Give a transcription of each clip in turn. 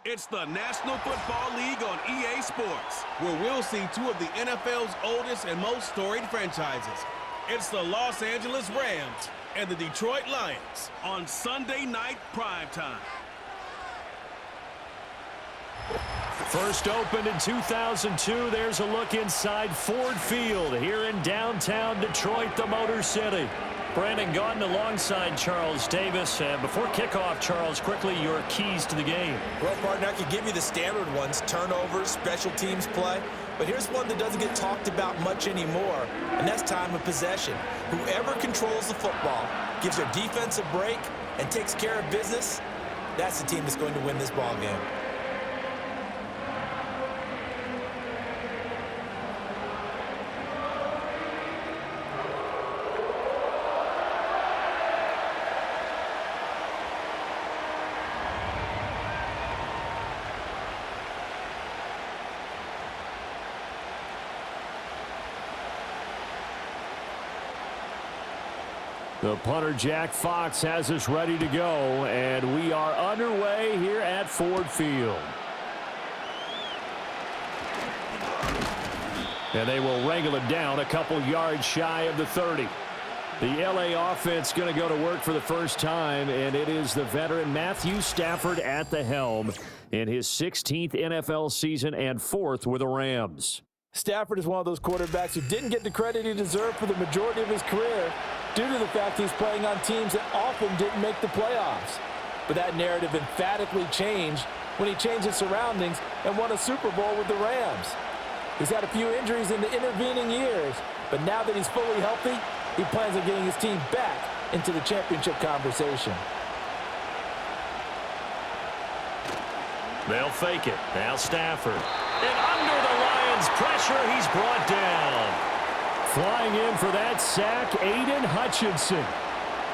It's the National Football League on EA Sports, where we'll see two of the NFL's oldest and most storied franchises. It's the Los Angeles Rams and the Detroit Lions on Sunday Night Primetime. First opened in 2002, there's a look inside Ford Field here in downtown Detroit, the Motor City. Brandon Gaudin alongside Charles Davis. And before kickoff, Charles, quickly your keys to the game. Well, partner, I could give you the standard ones, turnovers, special teams play. But here's one that doesn't get talked about much anymore, and that's time of possession. Whoever controls the football, gives their defense a break, and takes care of business, that's the team that's going to win this ball game. The punter, Jack Fox, has us ready to go, and we are underway here at Ford Field. And they will wrangle it down a couple yards shy of the 30. The LA offense going to go to work for the first time, and it is the veteran Matthew Stafford at the helm in his 16th NFL season and 4th with the Rams. Stafford is one of those quarterbacks who didn't get the credit he deserved for the majority of his career due to the fact he's playing on teams that often didn't make the playoffs. But that narrative emphatically changed when he changed his surroundings and won a Super Bowl with the Rams. He's had a few injuries in the intervening years, but now that he's fully healthy, he plans on getting his team back into the championship conversation. They'll fake it. Now Stafford. And under the Lions' pressure, he's brought down. Flying in for that sack, Aiden Hutchinson.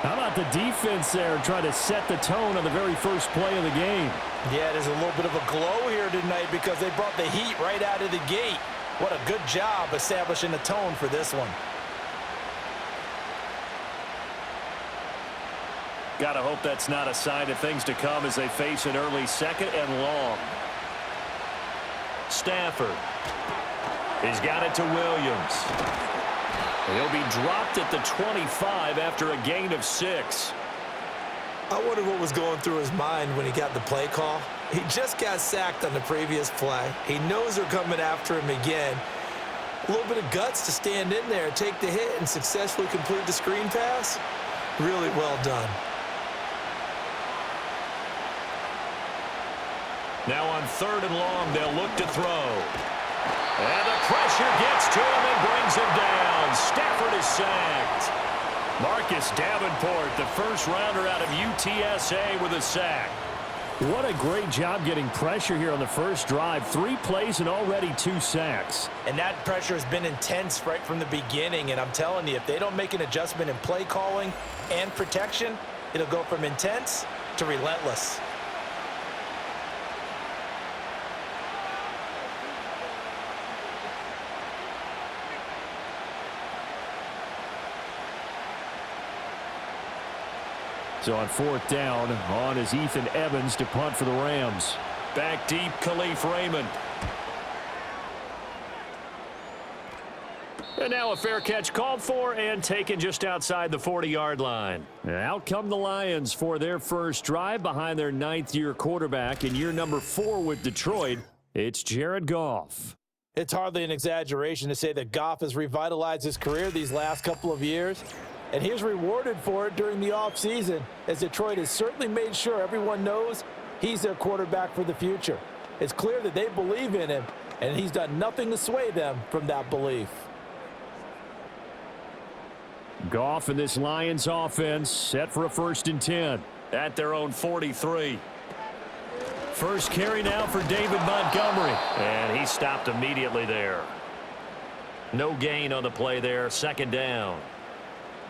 How about the defense there trying to set the tone on the very first play of the game? Yeah, there's a little bit of a glow here tonight because they brought the heat right out of the gate. What a good job establishing the tone for this one. Gotta hope that's not a sign of things to come as they face an early second and long. Stafford. He's got it to Williams. He'll be dropped at the 25 after a gain of 6. I wonder what was going through his mind when he got the play call. He just got sacked on the previous play. He knows they're coming after him again. A little bit of guts to stand in there, take the hit, and successfully complete the screen pass. Really well done. Now on 3rd and long, they'll look to throw. And the pressure gets to him and brings him down. Stafford is sacked. Marcus Davenport, the first rounder out of UTSA with a sack. What a great job getting pressure here on the first drive. 3 plays and already 2 sacks. And that pressure has been intense right from the beginning. And I'm telling you, if they don't make an adjustment in play calling and protection, it'll go from intense to relentless. So on 4th down, on is Ethan Evans to punt for the Rams. Back deep, Khalif Raymond. And now a fair catch called for and taken just outside the 40-yard line. Out come the Lions for their first drive behind their 9th-year quarterback in year number 4 with Detroit. It's Jared Goff. It's hardly an exaggeration to say that Goff has revitalized his career these last couple of years. And he's rewarded for it during the offseason, as Detroit has certainly made sure everyone knows he's their quarterback for the future. It's clear that they believe in him, and he's done nothing to sway them from that belief. Goff and this Lions offense set for a 1st and 10 at their own 43. First carry now for David Montgomery, and he stopped immediately there. No gain on the play there, 2nd down.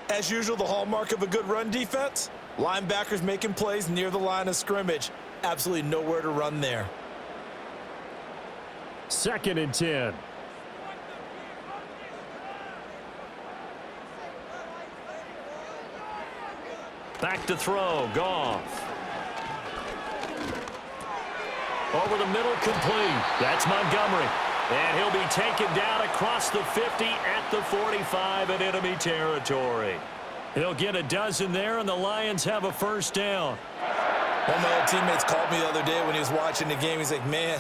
As usual, the hallmark of a good run defense, linebackers making plays near the line of scrimmage. Absolutely nowhere to run there. 2nd and 10. Back to throw, Goff. Over the middle, complete. That's Montgomery. And he'll be taken down across the 50 at the 45 in enemy territory. He'll get a dozen there, and the Lions have a first down. One of my old teammates called me the other day when he was watching the game. He's like, man,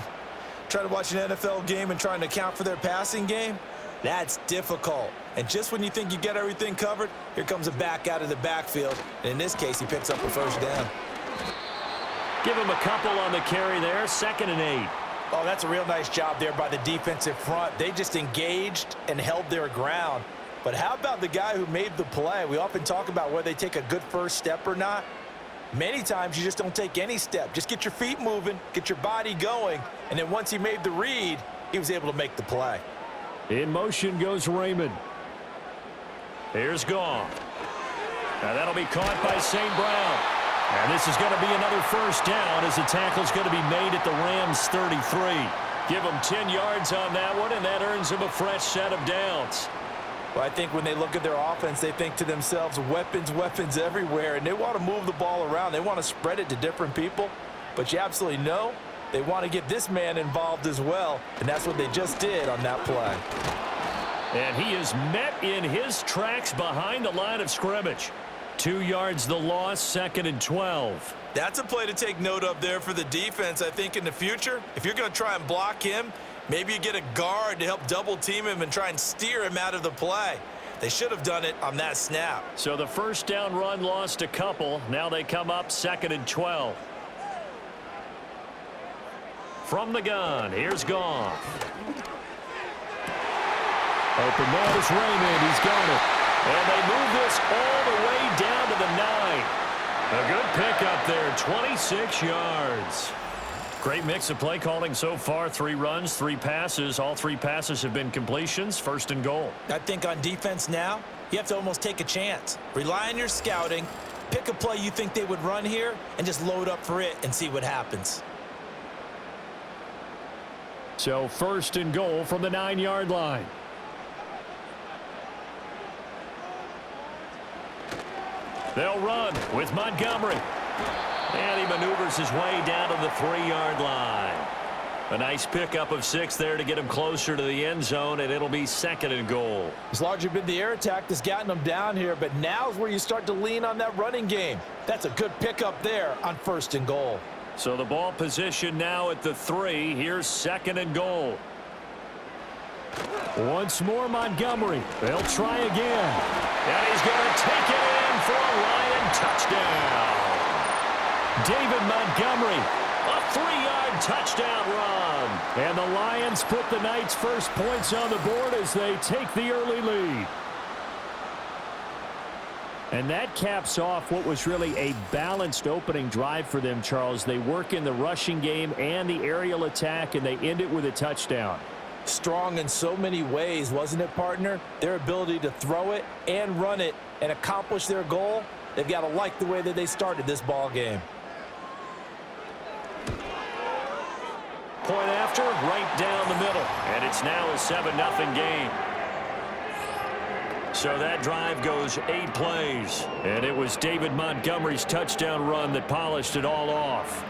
trying to watch an NFL game and trying to account for their passing game, that's difficult. And just when you think you get everything covered, here comes a back out of the backfield. And in this case, he picks up a first down. Give him a couple on the carry there, 2nd and 8. Oh, that's a real nice job there by the defensive front. They just engaged and held their ground. But how about the guy who made the play? We often talk about whether they take a good first step or not. Many times you just don't take any step. Just get your feet moving, get your body going, and then once he made the read, he was able to make the play. In motion goes Raymond. Here's Goff. Now that'll be caught by St. Brown. And this is going to be another first down as the tackle's going to be made at the Rams' 33. Give him 10 yards on that one, and that earns him a fresh set of downs. Well, I think when they look at their offense, they think to themselves, weapons, weapons everywhere, and they want to move the ball around. They want to spread it to different people, but you absolutely know they want to get this man involved as well, and that's what they just did on that play. And he is met in his tracks behind the line of scrimmage. 2 yards the loss, 2nd and 12. That's a play to take note of there for the defense, I think, in the future. If you're going to try and block him, maybe you get a guard to help double team him and try and steer him out of the play. They should have done it on that snap. So the first down run lost a couple. Now they come up 2nd and 12. From the gun, here's Goff. Open man is Raymond. He's got it. And they move this all the way down to the 9. A good pickup there, 26 yards. Great mix of play calling so far. 3 runs, 3 passes. All 3 passes have been completions. 1st and goal. I think on defense now, you have to almost take a chance. Rely on your scouting. Pick a play you think they would run here and just load up for it and see what happens. So 1st and goal from the 9-yard line. They'll run with Montgomery. And he maneuvers his way down to the 3-yard line. A nice pickup of 6 there to get him closer to the end zone, and it'll be 2nd and goal. It's largely been the air attack that's gotten them down here, but now's where you start to lean on that running game. That's a good pickup there on 1st and goal. So the ball position now at the 3. Here's 2nd and goal. Once more Montgomery. They'll try again. And he's going to take it in for a Lion touchdown. David Montgomery, a 3-yard touchdown run. And the Lions put the Knights' first points on the board as they take the early lead. And that caps off what was really a balanced opening drive for them, Charles. They work in the rushing game and the aerial attack, and they end it with a touchdown. Strong in so many ways, wasn't it, partner? Their ability to throw it and run it and accomplish their goal, they've got to like the way that they started this ball game. Point after, right down the middle. And it's now a 7-0 game. So that drive goes 8 plays. And it was David Montgomery's touchdown run that polished it all off.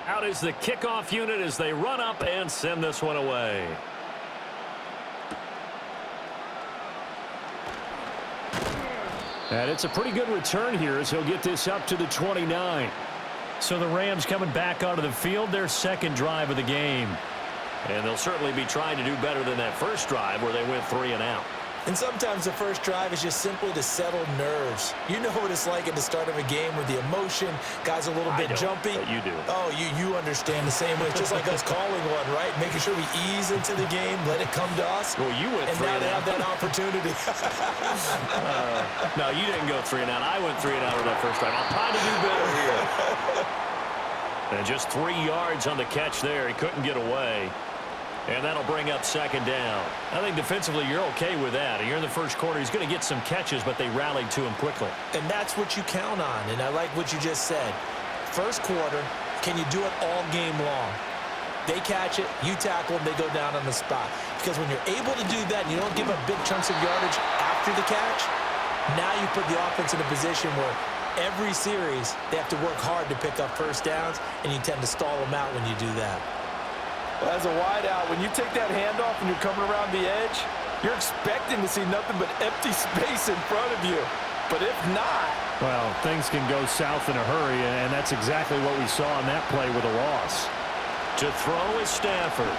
Out is the kickoff unit as they run up and send this one away. And it's a pretty good return here as he'll get this up to the 29. So the Rams coming back onto the field, their 2nd drive of the game. And they'll certainly be trying to do better than that first drive where they went 3 and out. And sometimes the first drive is just simply to settle nerves. You know what it's like at the start of a game with the emotion, guys a little bit jumpy. But you do. Oh, you understand the same way. It's just like us calling one, right? Making sure we ease into the game, let it come to us. Well, you went 3 and now and they out. have that opportunity. No, you didn't go 3 and out. I went 3 and out on that first drive. I'll try to do better here. And just 3 yards on the catch there. He couldn't get away. And that'll bring up second down. I think defensively you're okay with that. Here in the first quarter, he's going to get some catches, but they rallied to him quickly. And that's what you count on, and I like what you just said. First quarter, can you do it all game long? They catch it, you tackle them, they go down on the spot. Because when you're able to do that and you don't give up big chunks of yardage after the catch, now you put the offense in a position where every series they have to work hard to pick up first downs, and you tend to stall them out when you do that. Well, as a wideout, when you take that handoff and you're coming around the edge, you're expecting to see nothing but empty space in front of you. But if not... Well, things can go south in a hurry, and that's exactly what we saw on that play with a loss. To throw is Stafford.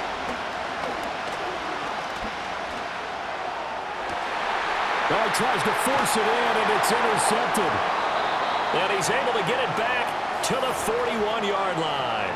Well, he tries to force it in, and it's intercepted. And he's able to get it back to the 41-yard line.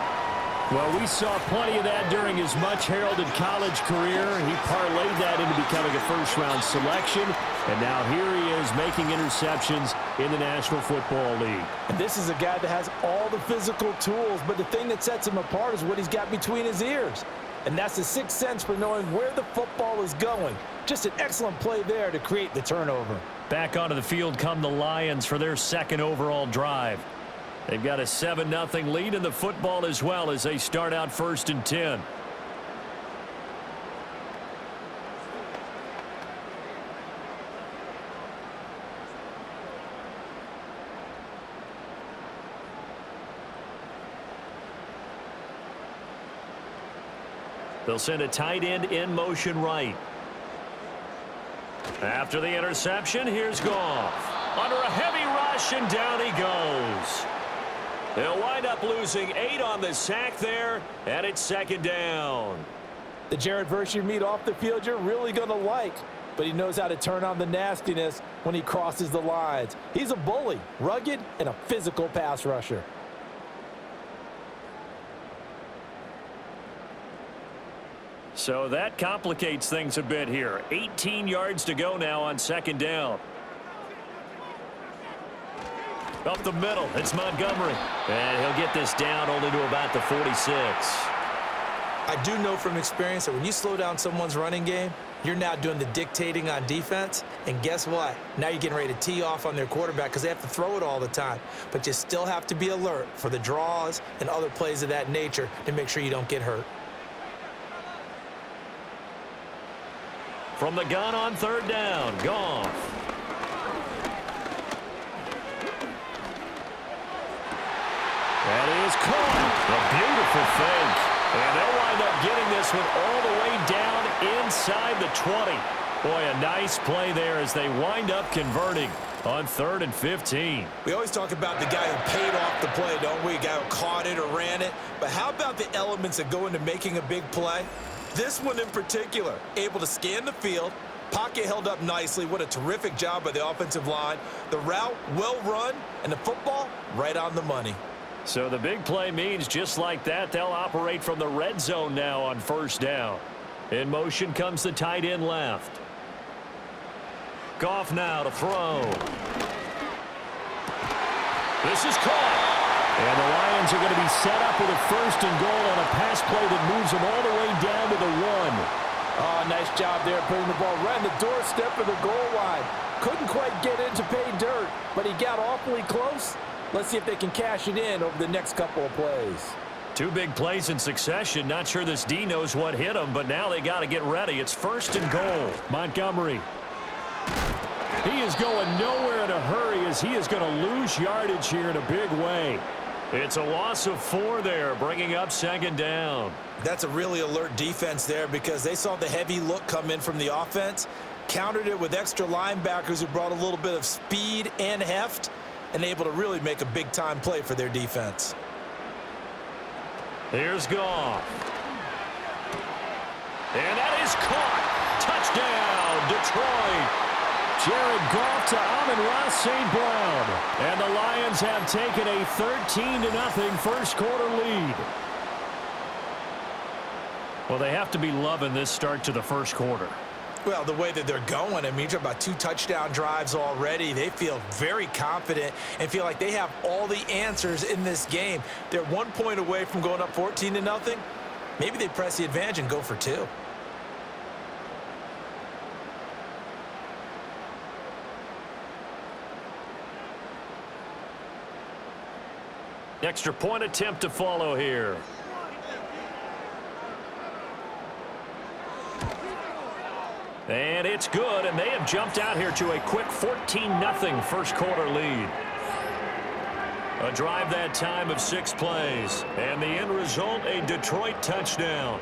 Well, we saw plenty of that during his much-heralded college career. He parlayed that into becoming a first-round selection, and now here he is making interceptions in the National Football League. And this is a guy that has all the physical tools, but the thing that sets him apart is what he's got between his ears. And that's the sixth sense for knowing where the football is going. Just an excellent play there to create the turnover. Back onto the field come the Lions for their second overall drive. They've got a 7-0 lead in the football as well as they start out 1st and 10. They'll send a tight end in motion right. After the interception, here's Goff. Under a heavy rush, and down he goes. They'll wind up losing 8 on the sack there, and it's second down. The Jared Verse you meet off the field you're really going to like, but he knows how to turn on the nastiness when he crosses the lines. He's a bully, rugged, and a physical pass rusher. So that complicates things a bit here. 18 yards to go now on second down. Up the middle, it's Montgomery. And he'll get this down only to about the 46. I do know from experience that when you slow down someone's running game, you're now doing the dictating on defense. And guess what? Now you're getting ready to tee off on their quarterback because they have to throw it all the time. But you still have to be alert for the draws and other plays of that nature to make sure you don't get hurt. From the gun on third down, Goff. That is caught. A beautiful fake. And they'll wind up getting this one all the way down inside the 20. Boy, a nice play there as they wind up converting on 3rd and 15. We always talk about the guy who paid off the play, don't we? A guy who caught it or ran it. But how about the elements that go into making a big play? This one in particular, able to scan the field, pocket held up nicely. What a terrific job by the offensive line. The route, well run, and the football, right on the money. So the big play means just like that, they'll operate from the red zone now on first down. In motion comes the tight end left. Goff now to throw. This is caught. And the Lions are going to be set up with a 1st and goal on a pass play that moves them all the way down to the 1. Oh, nice job there putting the ball right on the doorstep of the goal line. Couldn't quite get in to pay dirt, but he got awfully close. Let's see if they can cash it in over the next couple of plays. 2 big plays in succession. Not sure this D knows what hit him, but now they got to get ready. It's 1st and goal. Montgomery. He is going nowhere in a hurry as he is going to lose yardage here in a big way. It's a loss of 4 there, bringing up second down. That's a really alert defense there because they saw the heavy look come in from the offense, countered it with extra linebackers who brought a little bit of speed and heft, and able to really make a big-time play for their defense. Here's Goff. And that is caught. Touchdown, Detroit. Jared Goff to Amon-Ra St. Brown. And the Lions have taken a 13-0 first quarter lead. Well, they have to be loving this start to the first quarter. Well, the way that they're going, I mean, you're talking about 2 touchdown drives already. They feel very confident and feel like they have all the answers in this game. They're 1 point away from going up 14-0. Maybe they press the advantage and go for 2. Extra point attempt to follow here. And it's good, and they have jumped out here to a quick 14-0 first quarter lead. A drive that time of 6 plays, and the end result, a Detroit touchdown.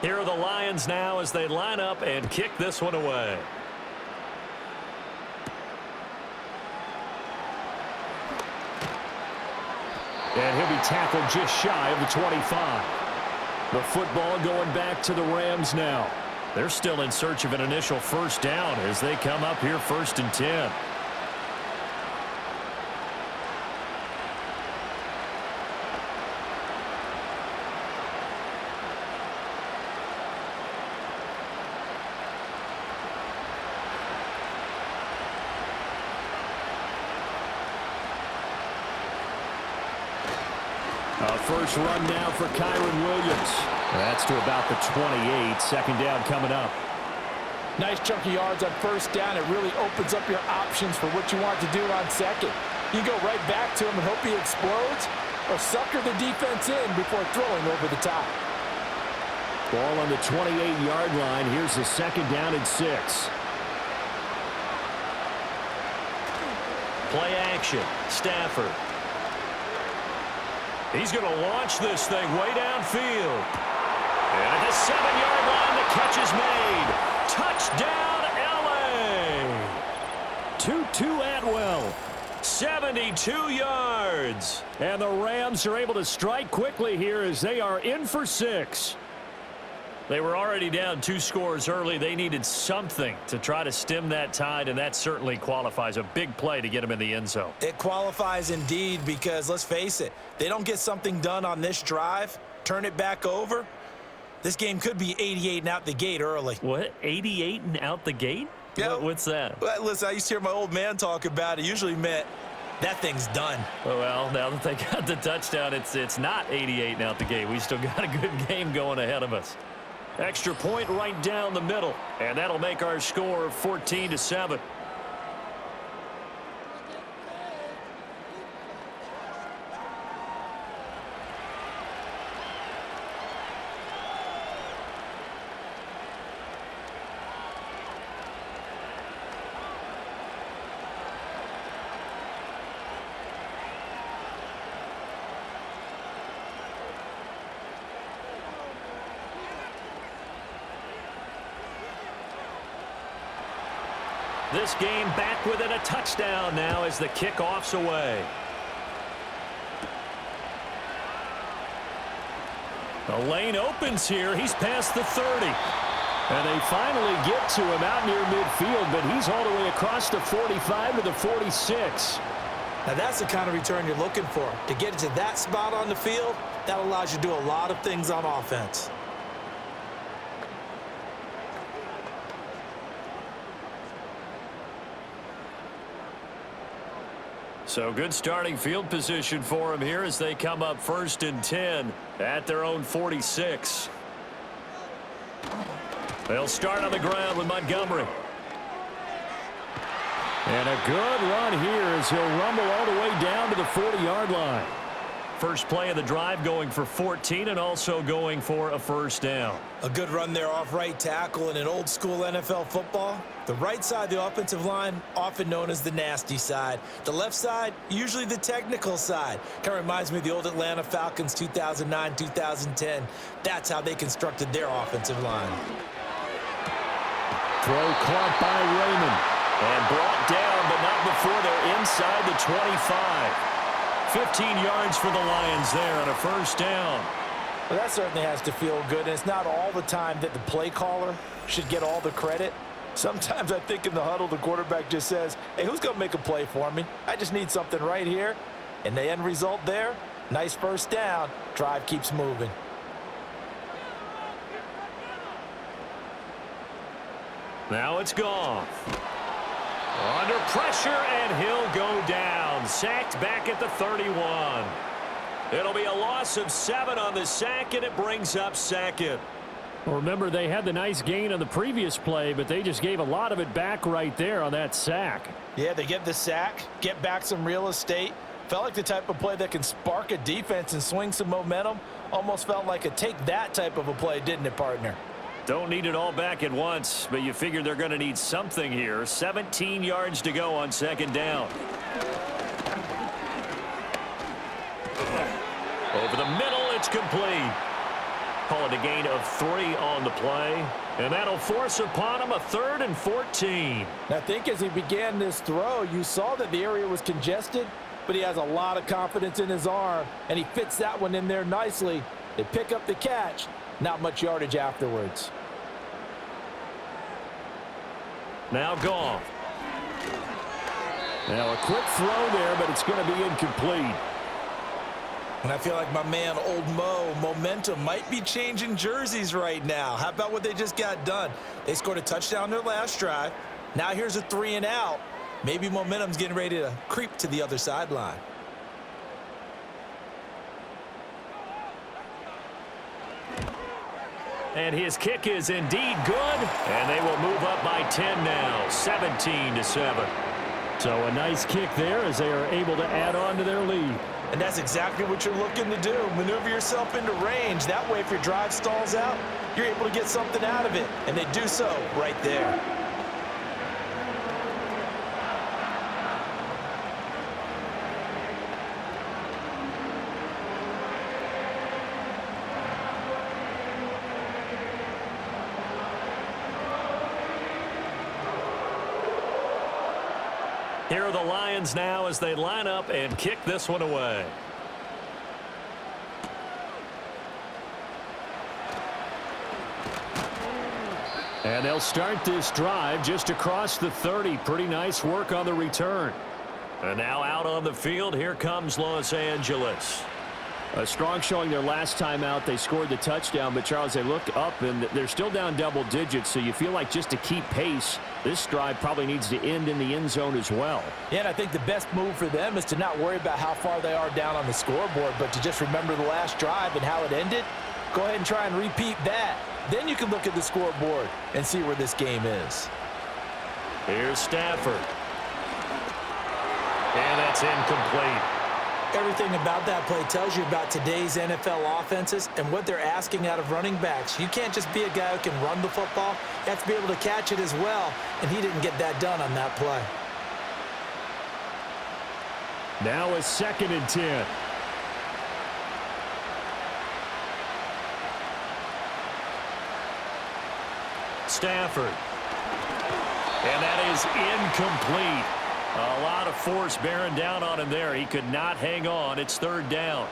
Here are the Lions now as they line up and kick this one away. And he'll be tackled just shy of the 25. The football going back to the Rams now. They're still in search of an initial first down as they come up here 1st and 10. First run now for Kyron Williams. That's to about the 28. 2nd down coming up. Nice chunky yards on 1st down. It really opens up your options for what you want to do on 2nd. You can go right back to him and hope he explodes, or sucker the defense in before throwing over the top. Ball on the 28-yard line. Here's the 2nd down and 6. Play action. Stafford. He's going to launch this thing way downfield. And at the 7-yard line, the catch is made. Touchdown, L.A. Tutu Atwell. 72 yards. And the Rams are able to strike quickly here as they are in for 6. They were already down 2 scores early. They needed something to try to stem that tide, and that certainly qualifies. A big play to get them in the end zone. It qualifies indeed because, let's face it, they don't get something done on this drive, turn it back over, this game could be 88 and out the gate early. What? 88 and out the gate? Yeah. What's that? Well, listen, I used to hear my old man talk about it. Usually meant that thing's done. Well, now that they got the touchdown, it's not 88 and out the gate. We still got a good game going ahead of us. Extra point right down the middle, and that'll make our score 14-7. This game back within a touchdown now as the kickoff's away. The lane opens here. He's past the 30. And they finally get to him out near midfield, but he's all the way across the 45 to the 46. Now that's the kind of return you're looking for. To get it to that spot on the field, that allows you to do a lot of things on offense. So good starting field position for them here as they come up 1st and 10 at their own 46. They'll start on the ground with Montgomery. And a good run here as he'll rumble all the way down to the 40-yard line. First play of the drive going for 14 and also going for a first down. A good run there off right tackle in an old school NFL football. The right side of the offensive line, often known as the nasty side. The left side, usually the technical side. Kind of reminds me of the old Atlanta Falcons 2009-2010. That's how they constructed their offensive line. Throw caught by Raymond. And brought down, but not before they're inside the 25. 15 yards for the Lions there on a first down. Well, that certainly has to feel good, and it's not all the time that the play caller should get all the credit. Sometimes I think in the huddle, the quarterback just says, hey, who's going to make a play for me? I just need something right here. And the end result there, nice first down. Drive keeps moving. Now it's Goff. Under pressure, and he'll go down. Sacked back at the 31. It'll be a loss of 7 on the sack, and it brings up second. Well, remember, they had the nice gain on the previous play, but they just gave a lot of it back right there on that sack. Yeah, they get the sack, get back some real estate. Felt like the type of play that can spark a defense and swing some momentum. Almost felt like a take-that type of a play, didn't it, partner? Don't need it all back at once, but you figure they're going to need something here. 17 yards to go on second down. Over the middle, it's complete. Call it a gain of 3 on the play, and that'll force upon him a 3rd and 14. I think as he began this throw, you saw that the area was congested, but he has a lot of confidence in his arm, and he fits that one in there nicely. They pick up the catch, not much yardage afterwards. Now Goff. Now a quick throw there, but it's going to be incomplete. And I feel like my man, Old Mo, momentum might be changing jerseys right now. How about what they just got done? They scored a touchdown their last drive. Now here's a 3 and out. Maybe momentum's getting ready to creep to the other sideline. And his kick is indeed good, and they will move up by 10 now, 17-7. So a nice kick there as they are able to add on to their lead. And that's exactly what you're looking to do. Maneuver yourself into range. That way, if your drive stalls out, you're able to get something out of it. And they do so right there. Here are the Lions now as they line up and kick this one away. And they'll start this drive just across the 30. Pretty nice work on the return. And now out on the field, here comes Los Angeles. A strong showing their last time out. They scored the touchdown, but Charles, they look up and they're still down double digits, so you feel like just to keep pace, this drive probably needs to end in the end zone as well. Yeah, and I think the best move for them is to not worry about how far they are down on the scoreboard, but to just remember the last drive and how it ended. Go ahead and try and repeat that. Then you can look at the scoreboard and see where this game is. Here's Stafford. And that's incomplete. Everything about that play tells you about today's NFL offenses and what they're asking out of running backs. You can't just be a guy who can run the football. You have to be able to catch it as well, and he didn't get that done on that play. Now a 2nd and 10. Stafford. And that is incomplete. A lot of force bearing down on him there. He could not hang on. It's 3rd down.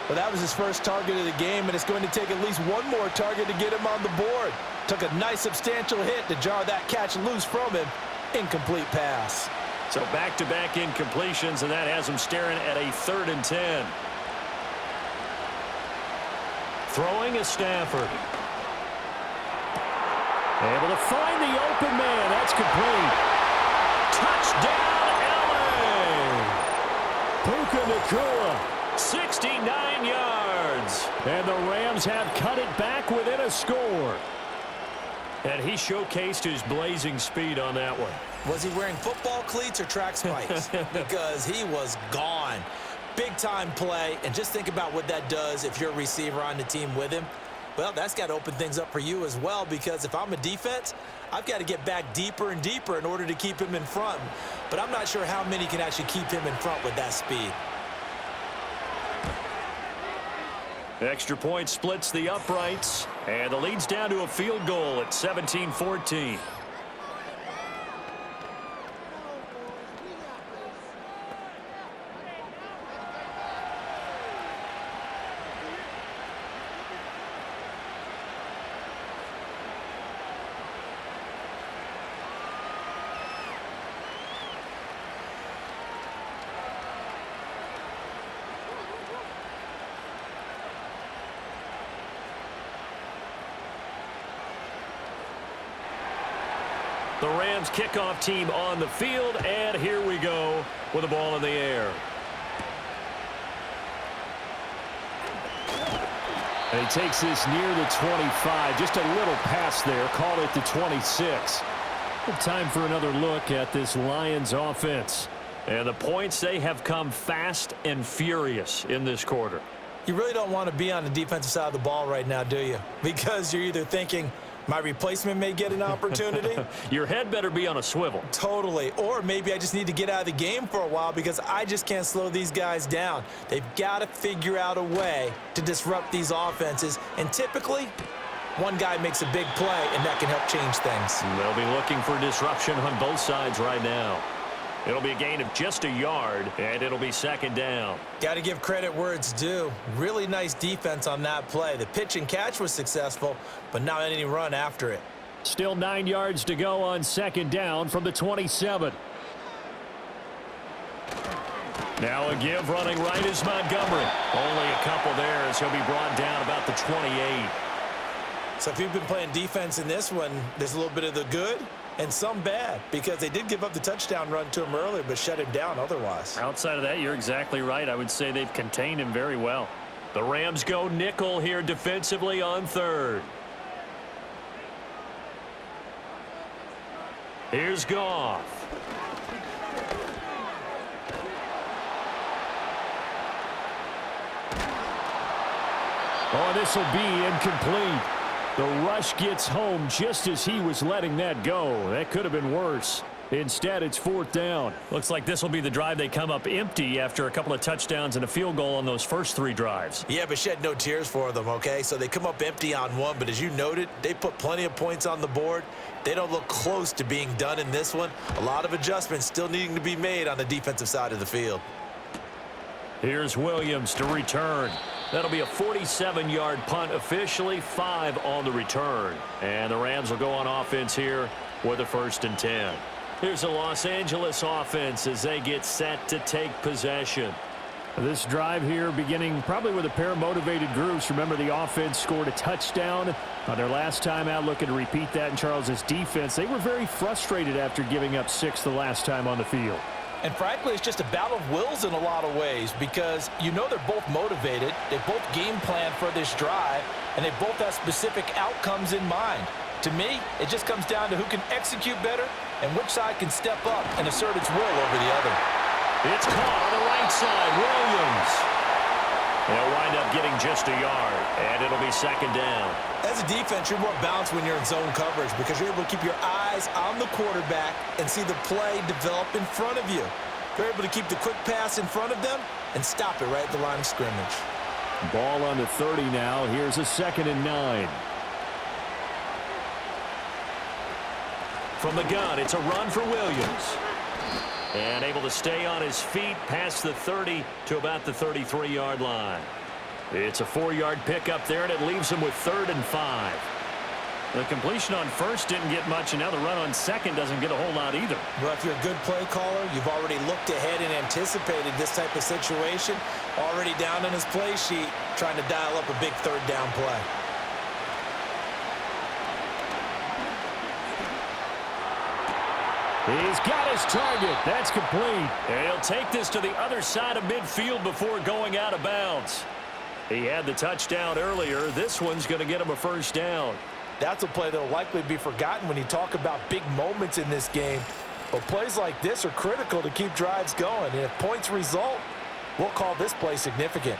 Well, that was his first target of the game, and it's going to take at least one more target to get him on the board. Took a nice substantial hit to jar that catch loose from him. Incomplete pass. So back-to-back incompletions, and that has him staring at a 3rd and 10. Throwing is Stafford. Able to find the open man. That's complete. Touchdown, LA! Puka Nacua. 69 yards. And the Rams have cut it back within a score. And he showcased his blazing speed on that one. Was he wearing football cleats or track spikes? Because he was gone. Big-time play, and just think about what that does if you're a receiver on the team with him. Well, that's got to open things up for you as well, because if I'm a defense, I've got to get back deeper and deeper in order to keep him in front. But I'm not sure how many can actually keep him in front with that speed. Extra point splits the uprights, and the lead's down to a field goal at 17-14. The Rams kickoff team on the field, and here we go with the ball in the air. And he takes this near the 25. Just a little pass there. Call it the 26. Time for another look at this Lions offense. And the points, they have come fast and furious in this quarter. You really don't want to be on the defensive side of the ball right now, do you? Because you're either thinking, my replacement may get an opportunity. Your head better be on a swivel. Totally. Or maybe I just need to get out of the game for a while because I just can't slow these guys down. They've got to figure out a way to disrupt these offenses. And typically, one guy makes a big play, and that can help change things. They'll be looking for disruption on both sides right now. It'll be a gain of just a yard, and it'll be second down. Got to give credit where it's due. Really nice defense on that play. The pitch and catch was successful, but not any run after it. Still 9 yards to go on second down from the 27. Now a give running right is Montgomery. Only a couple there as he'll be brought down about the 28. So if you've been playing defense in this one, there's a little bit of the good and some bad, because they did give up the touchdown run to him earlier but shut him down otherwise. Outside of that, you're exactly right. I would say they've contained him very well. The Rams go nickel here defensively on third. Here's Goff. Oh, this will be incomplete. The rush gets home just as he was letting that go. That could have been worse. Instead, it's fourth down. Looks like this will be the drive they come up empty after a couple of touchdowns and a field goal on those first 3 drives. Yeah, but shed no tears for them, okay? So they come up empty on one, but as you noted, they put plenty of points on the board. They don't look close to being done in this one. A lot of adjustments still needing to be made on the defensive side of the field. Here's Williams to return. That'll be a 47-yard punt officially, 5 on the return. And the Rams will go on offense here with a 1st and 10. Here's the Los Angeles offense as they get set to take possession. This drive here beginning probably with a pair of motivated groups. Remember, the offense scored a touchdown on their last time out, looking to repeat that in Charles's defense. They were very frustrated after giving up 6 the last time on the field. And frankly, it's just a battle of wills in a lot of ways, because you know they're both motivated, they both game plan for this drive, and they both have specific outcomes in mind. To me, it just comes down to who can execute better and which side can step up and assert its will over the other. It's caught on the right side. Williams. They'll wind up getting just a yard, and it'll be second down. As a defense, you're more balanced when you're in zone coverage because you're able to keep your eyes on the quarterback and see the play develop in front of you. You're able to keep the quick pass in front of them and stop it right at the line of scrimmage. Ball on the 30 now. Here's a 2nd and 9. From the gun, it's a run for Williams. And able to stay on his feet past the 30 to about the 33-yard line. It's a 4-yard pickup there, and it leaves him with 3rd and 5. The completion on first didn't get much, and now the run on second doesn't get a whole lot either. Well, if you're a good play caller, you've already looked ahead and anticipated this type of situation. Already down on his play sheet, trying to dial up a big 3rd down play. He's got his target. That's complete. And he'll take this to the other side of midfield before going out of bounds. He had the touchdown earlier. This one's going to get him a 1st down. That's a play that will likely be forgotten when you talk about big moments in this game. But plays like this are critical to keep drives going. And if points result, we'll call this play significant.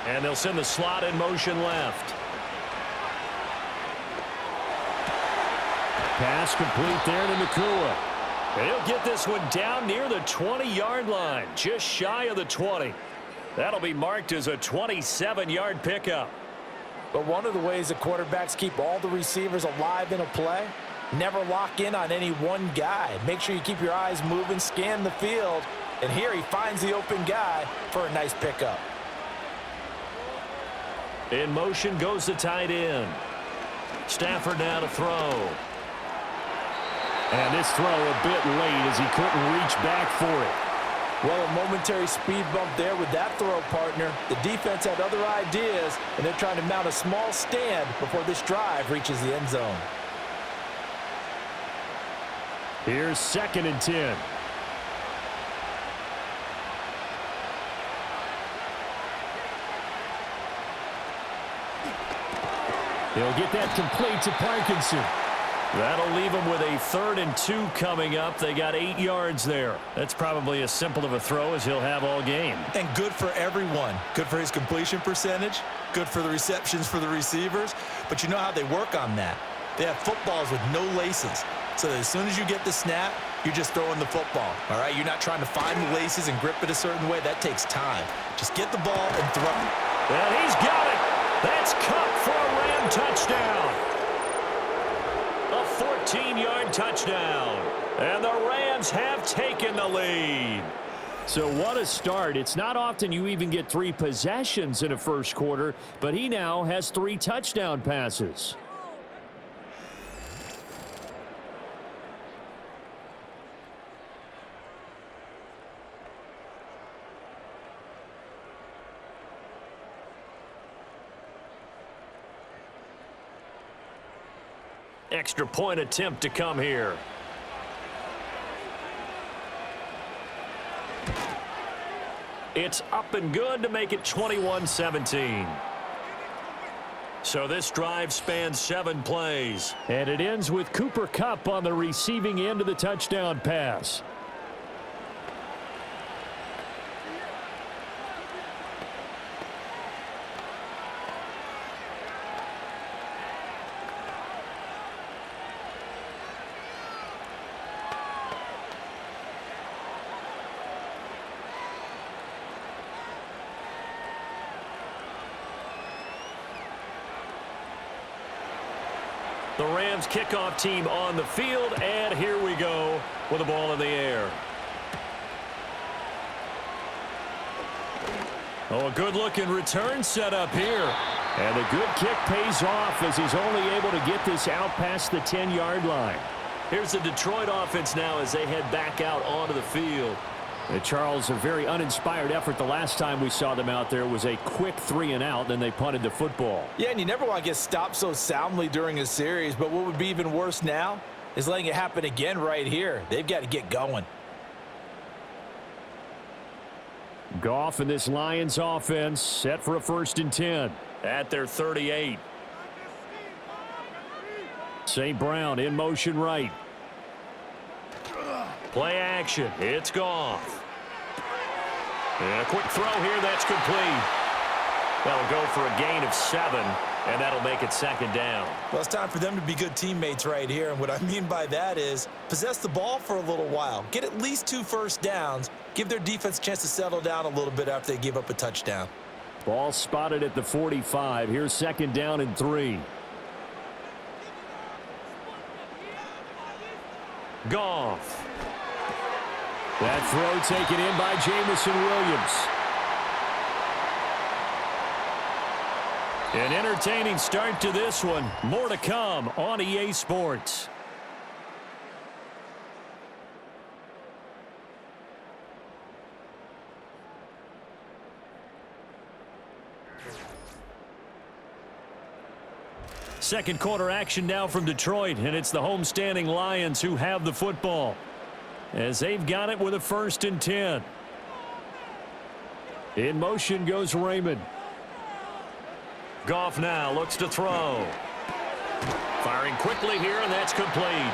And they'll send the slot in motion left. Pass complete there to Nakua. And he'll get this one down near the 20-yard line, just shy of the 20. That'll be marked as a 27-yard pickup. But one of the ways that quarterbacks keep all the receivers alive in a play, never lock in on any one guy. Make sure you keep your eyes moving, scan the field. And here he finds the open guy for a nice pickup. In motion goes the tight end. Stafford now to throw. And this throw a bit late as he couldn't reach back for it. Well, a momentary speed bump there with that throw, partner. The defense had other ideas, and they're trying to mount a small stand before this drive reaches the end zone. Here's 2nd and 10. He'll get that complete to Parkinson. That'll leave them with a 3rd and 2 coming up. They got 8 yards there. That's probably as simple of a throw as he'll have all game. And good for everyone. Good for his completion percentage. Good for the receptions for the receivers. But you know how they work on that. They have footballs with no laces. So that as soon as you get the snap, you're just throwing the football. All right? You're not trying to find the laces and grip it a certain way. That takes time. Just get the ball and throw it. And he's got it. That's Cup for a Ram touchdown. A 14-yard touchdown. And the Rams have taken the lead. So what a start. It's not often you even get 3 possessions in a first quarter, but he now has 3 touchdown passes. Extra point attempt to come here. It's up and good to make it 21-17. So this drive spans 7 plays. And it ends with Cooper Kupp on the receiving end of the touchdown pass. The Rams kickoff team on the field, and here we go with the ball in the air. Oh, a good-looking return set up here. And a good kick pays off as he's only able to get this out past the 10-yard line. Here's the Detroit offense now as they head back out onto the field. Charles, a very uninspired effort the last time we saw them out there was a quick 3-and-out, then they punted the football. Yeah, and you never want to get stopped so soundly during a series, but what would be even worse now is letting it happen again right here. They've got to get going. Goff and this Lions offense set for a 1st and 10. At their 38. St. Brown in motion right. Play action. It's Goff. And a quick throw here. That's complete. That'll go for a gain of 7, and that'll make it 2nd down. Well, it's time for them to be good teammates right here, and what I mean by that is possess the ball for a little while. Get at least 2 first downs. Give their defense a chance to settle down a little bit after they give up a touchdown. Ball spotted at the 45. Here's 2nd down and 3. Goff. That throw taken in by Jamison Williams. An entertaining start to this one. More to come on EA Sports. Second quarter action now from Detroit, and it's the homestanding Lions who have the football as they've got it with a 1st and 10. In motion goes Raymond. Goff now looks to throw. Firing quickly here, and that's complete.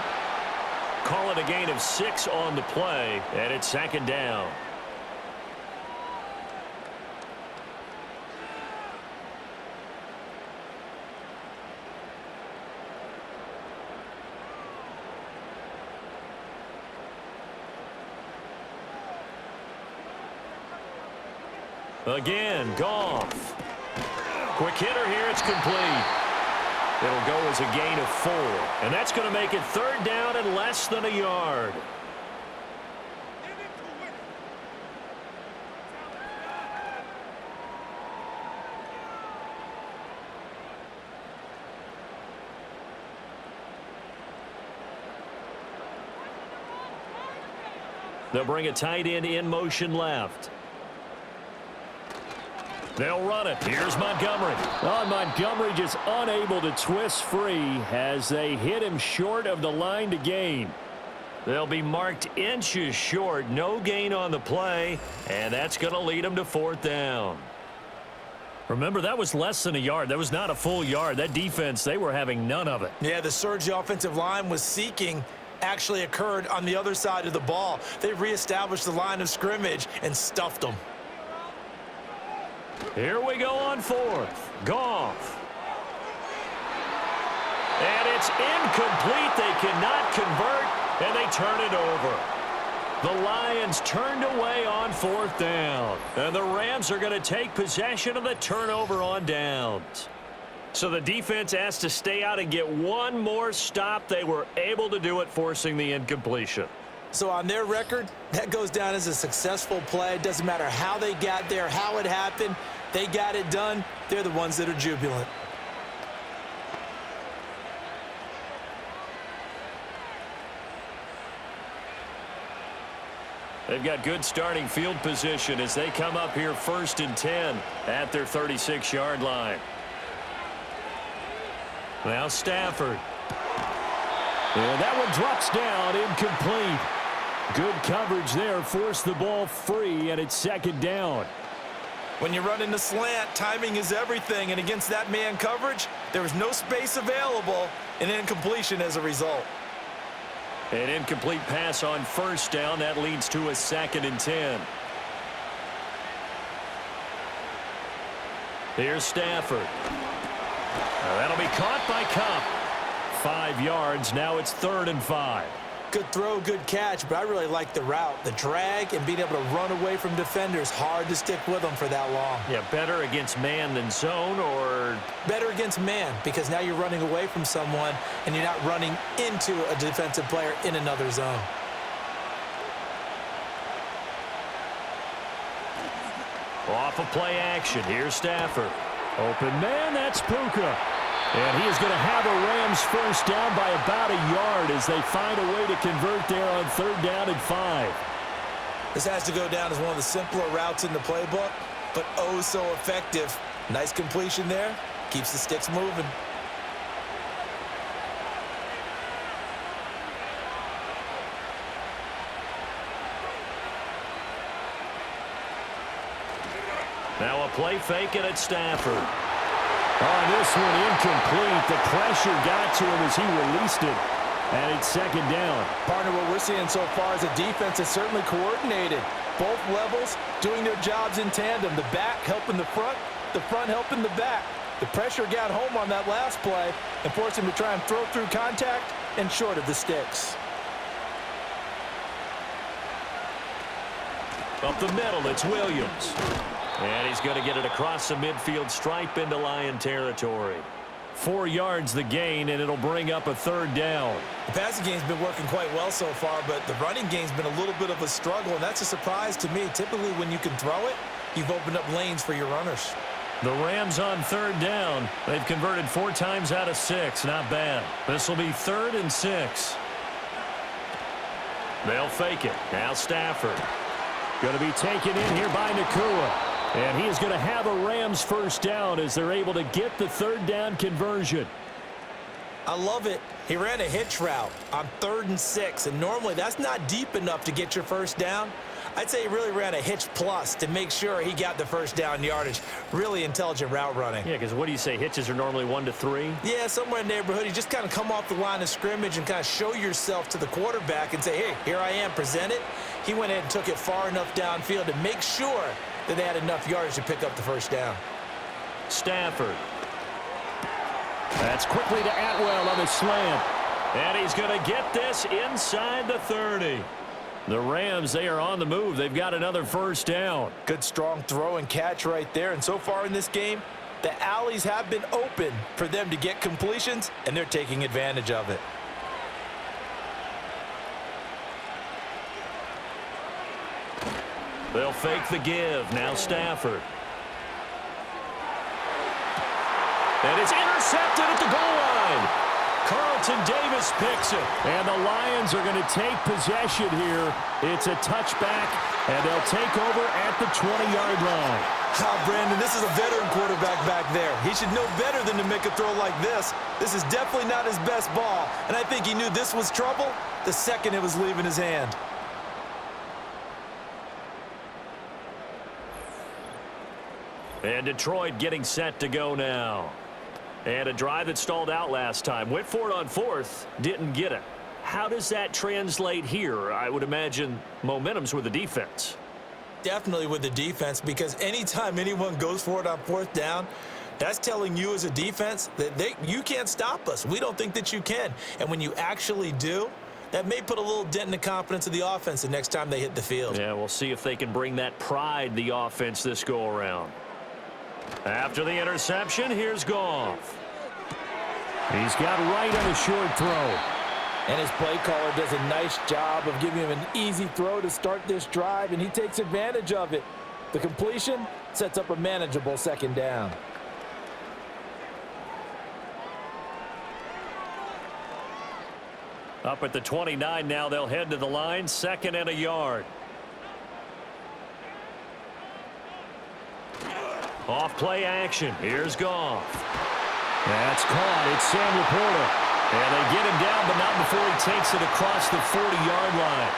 Call it a gain of 6 on the play, and it's 2nd down. Again, Goff. Quick hitter here, it's complete. It'll go as a gain of 4. And that's going to make it 3rd down and less than a yard. They'll bring a tight end in motion left. They'll run it. Here's Montgomery. Oh, Montgomery just unable to twist free as they hit him short of the line to gain. They'll be marked inches short. No gain on the play, and that's going to lead them to 4th down. Remember, that was less than a yard. That was not a full yard. That defense, they were having none of it. Yeah, the surge the offensive line was seeking actually occurred on the other side of the ball. They reestablished the line of scrimmage and stuffed them. Here we go on 4th. Goff. And it's incomplete. They cannot convert, and they turn it over. The Lions turned away on 4th down. And the Rams are going to take possession of the turnover on downs. So the defense asked to stay out and get one more stop. They were able to do it, forcing the incompletion. So on their record, that goes down as a successful play. It doesn't matter how they got there, how it happened. They got it done. They're the ones that are jubilant. They've got good starting field position as they come up here 1st and 10 at their 36-yard line. Now Stafford. And that one drops down, incomplete. Good coverage there, forced the ball free, and it's 2nd down. When you run in the slant, timing is everything, and against that man coverage, there was no space available, and incompletion as a result. An incomplete pass on 1st down. That leads to a 2nd and 10. Here's Stafford. Now that'll be caught by Cup. 5 yards. Now it's 3rd and 5. Good throw, good catch, but I really like the route. The drag and being able to run away from defenders, hard to stick with them for that long. Yeah, better against man than zone, or? Better against man, because now you're running away from someone and you're not running into a defensive player in another zone. Off of play action. Here's Stafford. Open man, that's Puka. And he is going to have a Rams 1st down by about a yard as they find a way to convert there on 3rd down and 5. This has to go down as one of the simpler routes in the playbook, but oh so effective. Nice completion there. Keeps the sticks moving. Now a play fake, and it's Stafford. On this one, incomplete. The pressure got to him as he released it. And it's 2nd down. Partner, what we're seeing so far is a defense that's certainly coordinated. Both levels doing their jobs in tandem. The back helping the front helping the back. The pressure got home on that last play and forced him to try and throw through contact and short of the sticks. Up the middle, it's Williams. And he's going to get it across the midfield stripe into Lion territory. 4 yards the gain, and it'll bring up a 3rd down. The passing game's been working quite well so far, but the running game's been a little bit of a struggle, and that's a surprise to me. Typically, when you can throw it, you've opened up lanes for your runners. The Rams on 3rd down. They've converted 4 times out of 6. Not bad. This will be 3rd and 6. They'll fake it. Now Stafford. Going to be taken in here by Nakua. And he is going to have a Rams 1st down as they're able to get the 3rd down conversion. I love it. He ran a hitch route on 3rd and 6, and normally that's not deep enough to get your 1st down. I'd say he really ran a hitch plus to make sure he got the 1st down yardage. Really intelligent route running. Yeah, because what do you say? Hitches are normally 1 to 3? Yeah, somewhere in the neighborhood. You just kind of come off the line of scrimmage and kind of show yourself to the quarterback and say, hey, here I am, present it. He went ahead and took it far enough downfield to make sure that they had enough yards to pick up the 1st down. Stafford. That's quickly to Atwell on the slant. And he's going to get this inside the 30. The Rams, they are on the move. They've got another 1st down. Good strong throw and catch right there. And so far in this game, the alleys have been open for them to get completions, and they're taking advantage of it. They'll fake the give. Now Stafford. And it's intercepted at the goal line. Carlton Davis picks it. And the Lions are going to take possession here. It's a touchback, and they'll take over at the 20-yard line. Brandon, this is a veteran quarterback back there. He should know better than to make a throw like this. This is definitely not his best ball, and I think he knew this was trouble the second it was leaving his hand. And Detroit getting set to go now. And a drive that stalled out last time. Went for it on fourth, didn't get it. How does that translate here? I would imagine momentum's with the defense. Definitely with the defense, because anytime anyone goes for it on fourth down, that's telling you as a defense that you can't stop us. We don't think that you can. And when you actually do, that may put a little dent in the confidence of the offense the next time they hit the field. Yeah, we'll see if they can bring that pride, the offense, this go-around. After the interception, here's Goff. He's got right on a short throw. And his play caller does a nice job of giving him an easy throw to start this drive, and he takes advantage of it. The completion sets up a manageable second down. Up at the 29 now, they'll head to the line, 2nd and a yard. Off play action. Here's Goff. That's caught. It's Sam Laporta. And they get him down, but not before he takes it across the 40-yard line.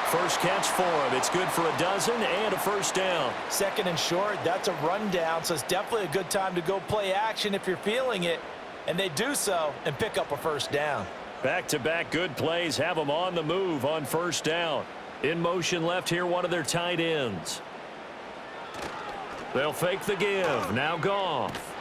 First catch for him. It's good for a dozen and a first down. 2nd and short, that's a rundown, so it's definitely a good time to go play action if you're feeling it. And they do so and pick up a first down. Back-to-back good plays have them on the move on first down. In motion left here, one of their tight ends. They'll fake the give. Now Goff.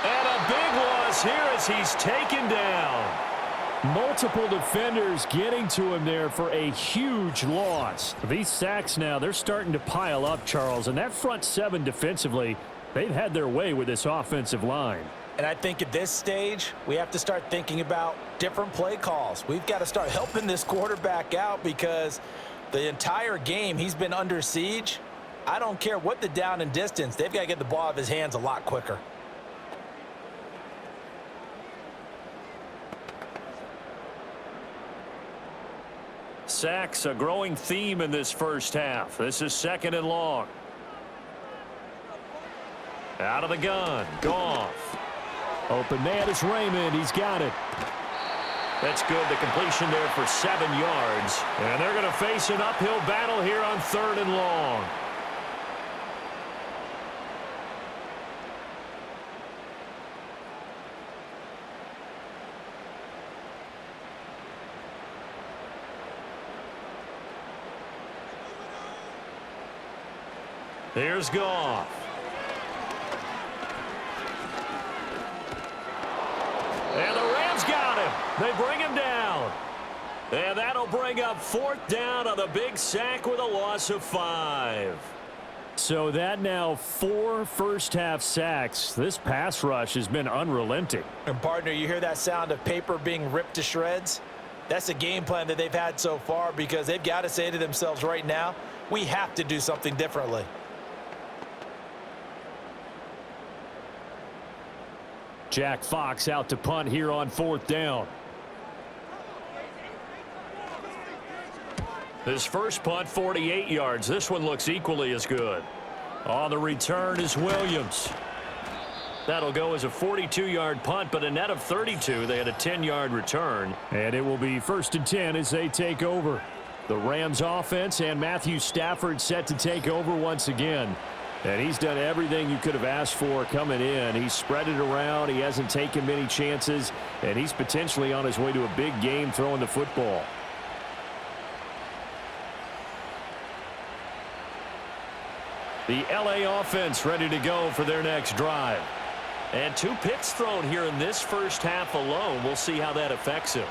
And a big loss here as he's taken down. Multiple defenders getting to him there for a huge loss. These sacks now, they're starting to pile up, Charles. And that front seven defensively, they've had their way with this offensive line. And I think at this stage, we have to start thinking about different play calls. We've got to start helping this quarterback out because the entire game he's been under siege. I don't care what the down and distance. They've got to get the ball out of his hands a lot quicker. Sacks, a growing theme in this first half. This is 2nd and long. Out of the gun. Goff. Open man is Raymond. He's got it. That's good. The completion there for 7 yards. And they're going to face an uphill battle here on 3rd and long. Here's Goff. And the Rams got him. They bring him down. And that'll bring up 4th down on the big sack with a loss of 5. So that now 4 first-half sacks. This pass rush has been unrelenting. And, partner, you hear that sound of paper being ripped to shreds? That's a game plan that they've had so far because they've got to say to themselves right now, we have to do something differently. Jack Fox out to punt here on 4th down. His first punt, 48 yards. This one looks equally as good. On the return is Williams. That'll go as a 42-yard punt, but a net of 32. They had a 10-yard return. And it will be 1st and 10 as they take over. The Rams offense and Matthew Stafford set to take over once again. And he's done everything you could have asked for coming in. He's spread it around. He hasn't taken many chances. And he's potentially on his way to a big game throwing the football. The LA offense ready to go for their next drive. And 2 picks thrown here in this first half alone. We'll see how that affects him.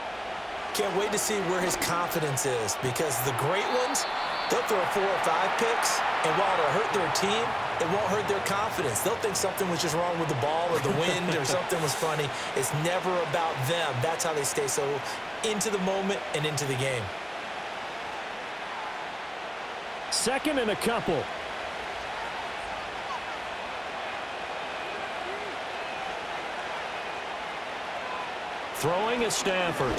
Can't wait to see where his confidence is because the great ones, they'll throw 4 or 5 picks, and while it'll hurt their team, it won't hurt their confidence. They'll think something was just wrong with the ball or the wind or something was funny. It's never about them. That's how they stay so into the moment and into the game. 2nd and a couple. Throwing is Stafford.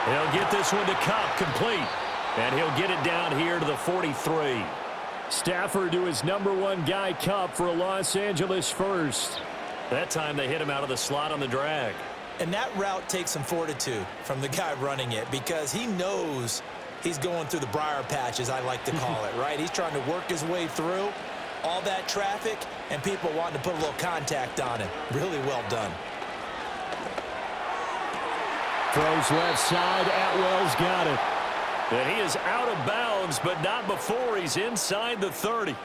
He'll get this one to Cup, complete. And he'll get it down here to the 43. Stafford to his #1 guy, Cup, for a Los Angeles first. That time they hit him out of the slot on the drag. And that route takes some fortitude from the guy running it because he knows he's going through the briar patch, as I like to call it, right? He's trying to work his way through all that traffic and people wanting to put a little contact on him. Really well done. Throws left side. Atwell's got it. And he is out of bounds, but not before he's inside the 30.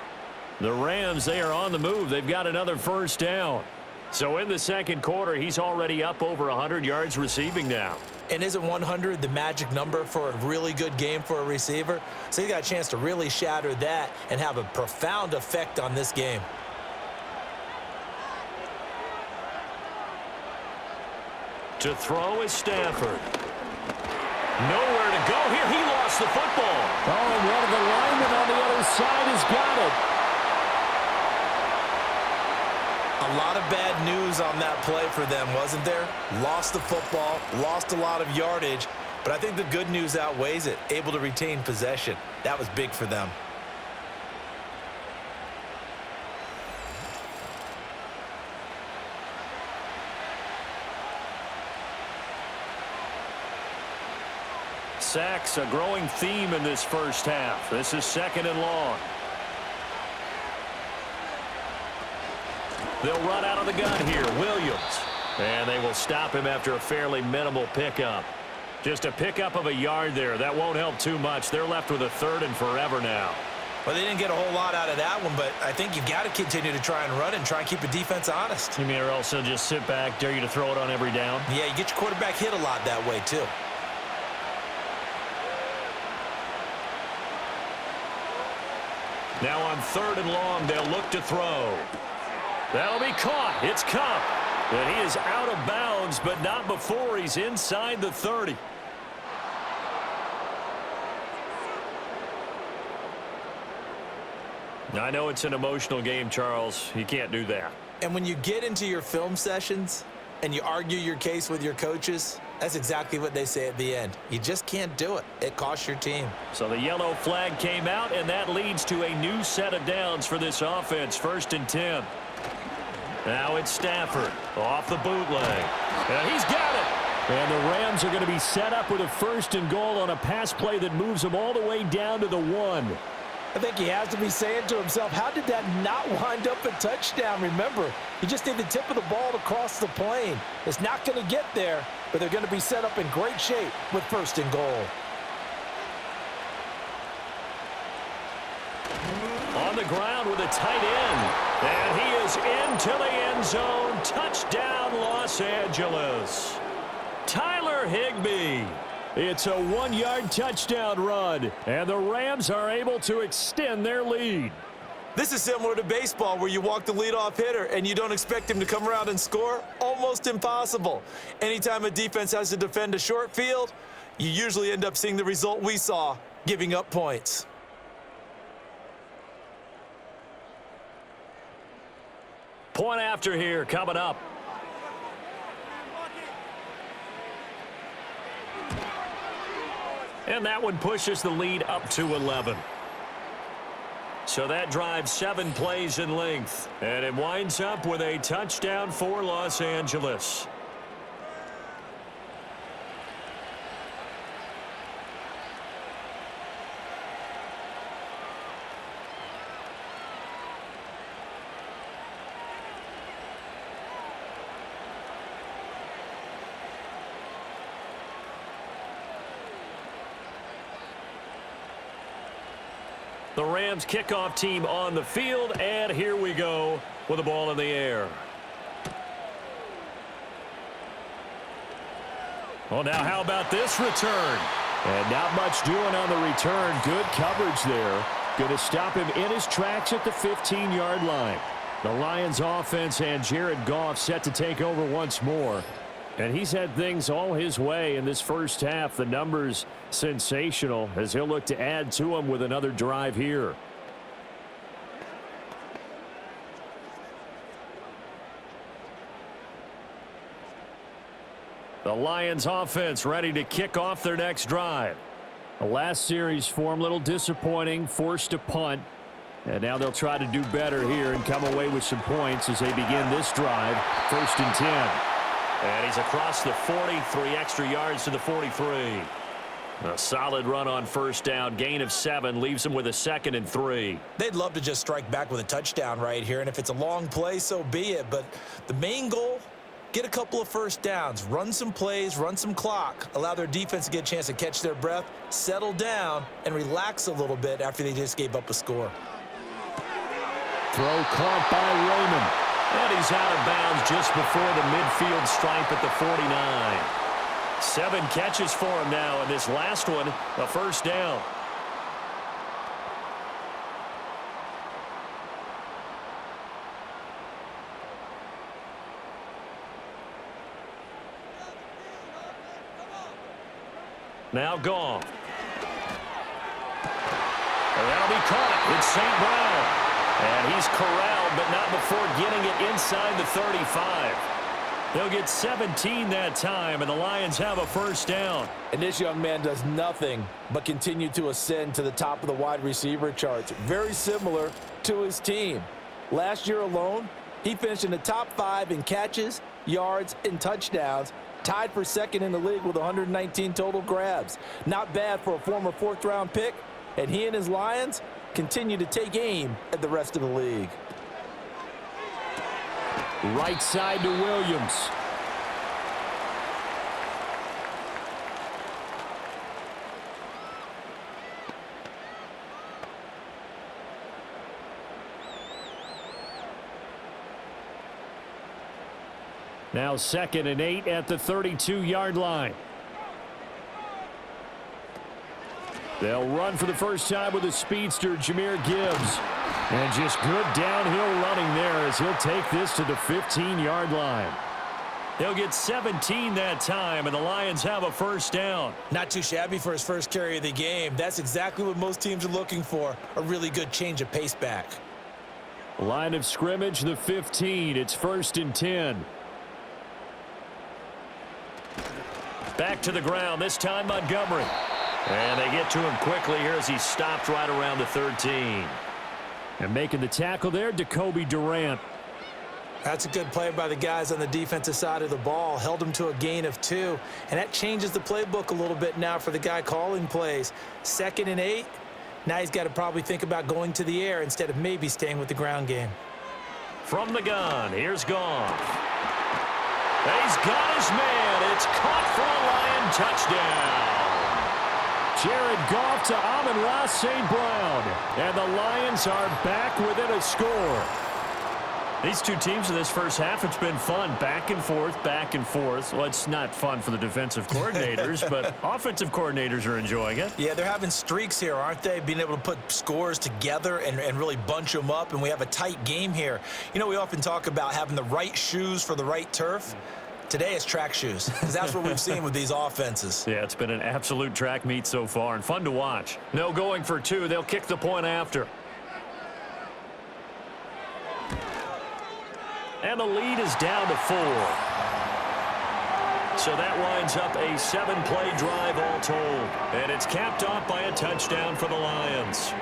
The Rams, they are on the move. They've got another first down. So in the second quarter, he's already up over 100 yards receiving now. And isn't 100 the magic number for a really good game for a receiver? So he got a chance to really shatter that and have a profound effect on this game. To throw is Stafford. Nowhere to go here. He lost the football. Oh, and one of the linemen on the other side has got it. A lot of bad news on that play for them, wasn't there? Lost the football, lost a lot of yardage, but I think the good news outweighs it. Able to retain possession. That was big for them. Sacks, a growing theme in this first half. This is 2nd and long. They'll run out of the gun here. Williams. And they will stop him after a fairly minimal pickup. Just a pickup of a yard there. That won't help too much. They're left with a 3rd and forever now. Well, they didn't get a whole lot out of that one, but I think you've got to continue to try and run and try and keep the defense honest. You mean or else they'll just sit back, dare you to throw it on every down? Yeah, you get your quarterback hit a lot that way, too. Now on 3rd and long, they'll look to throw. That'll be caught. It's Cup. And he is out of bounds, but not before he's inside the 30. I know it's an emotional game, Charles. You can't do that. And when you get into your film sessions and you argue your case with your coaches, that's exactly what they say at the end. You just can't do it. It costs your team. So the yellow flag came out, and that leads to a new set of downs for this offense. 1st and 10. Now it's Stafford off the bootleg. And he's got it. And the Rams are going to be set up with a 1st and goal on a pass play that moves them all the way down to the 1. I think he has to be saying to himself, how did that not wind up a touchdown? Remember, you just need the tip of the ball to cross the plane. It's not going to get there, but they're going to be set up in great shape with 1st and goal. On the ground with a tight end. And he is into the end zone. Touchdown, Los Angeles. Tyler Higbee. It's a 1-yard touchdown run, and the Rams are able to extend their lead. This is similar to baseball where you walk the leadoff hitter and you don't expect him to come around and score. Almost impossible. Anytime a defense has to defend a short field, you usually end up seeing the result we saw, giving up points. Point after here coming up. And that one pushes the lead up to 11. So that drives 7 plays in length. And it winds up with a touchdown for Los Angeles. The Rams kickoff team on the field, and here we go with the ball in the air. Well, now how about this return? And not much doing on the return. Good coverage there. Going to stop him in his tracks at the 15-yard line. The Lions offense and Jared Goff set to take over once more. And he's had things all his way in this first half. The numbers sensational as he'll look to add to them with another drive here. The Lions offense ready to kick off their next drive. The last series form a little disappointing, forced to punt. And now they'll try to do better here and come away with some points as they begin this drive. 1st and 10. And he's across the 40, 3 extra yards to the 43. A solid run on 1st down, gain of 7, leaves them with a 2nd and 3. They'd love to just strike back with a touchdown right here, and if it's a long play, so be it. But the main goal, get a couple of 1st downs, run some plays, run some clock, allow their defense to get a chance to catch their breath, settle down, and relax a little bit after they just gave up a score. Throw caught by Raymond. And he's out of bounds just before the midfield stripe at the 49. 7 catches for him now, and this last one, a 1st down. Now gone. And that'll be caught. It's St. Brown. And he's corralled, but not before getting it inside the 35. They'll get 17 that time, and the Lions have a 1st down. And this young man does nothing but continue to ascend to the top of the wide receiver charts. Very similar to his team. Last year alone, he finished in the top 5 in catches, yards, and touchdowns, tied for 2nd in the league with 119 total grabs. Not bad for a former 4th-round pick, and he and his Lions continue to take aim at the rest of the league. Right side to Williams. Now 2nd and 8 at the 32-yard line. They'll run for the first time with a speedster, Jahmyr Gibbs. And just good downhill running there as he'll take this to the 15-yard line. They'll get 17 that time, and the Lions have a 1st down. Not too shabby for his first carry of the game. That's exactly what most teams are looking for, a really good change of pace back. Line of scrimmage, the 15. It's 1st and 10. Back to the ground, this time Montgomery. And they get to him quickly here as he stopped right around the 13. And making the tackle there, Jacoby Durant. That's a good play by the guys on the defensive side of the ball. Held him to a gain of 2. And that changes the playbook a little bit now for the guy calling plays. 2nd and 8. Now he's got to probably think about going to the air instead of maybe staying with the ground game. From the gun, here's Goff. He's got his man. It's caught for a Lion touchdown. Jared Goff to Amon-Ra St. Brown. And the Lions are back within a score. These two teams in this first half, it's been fun. Back and forth, back and forth. Well, it's not fun for the defensive coordinators, but offensive coordinators are enjoying it. Yeah, they're having streaks here, aren't they? Being able to put scores together and really bunch them up, and we have a tight game here. You know, we often talk about having the right shoes for the right turf. Today it's track shoes, because that's what we've seen with these offenses. Yeah, it's been an absolute track meet so far and fun to watch. No going for 2. They'll kick the point after. And the lead is down to 4. So that winds up a 7-play drive all told. And it's capped off by a touchdown for the Lions.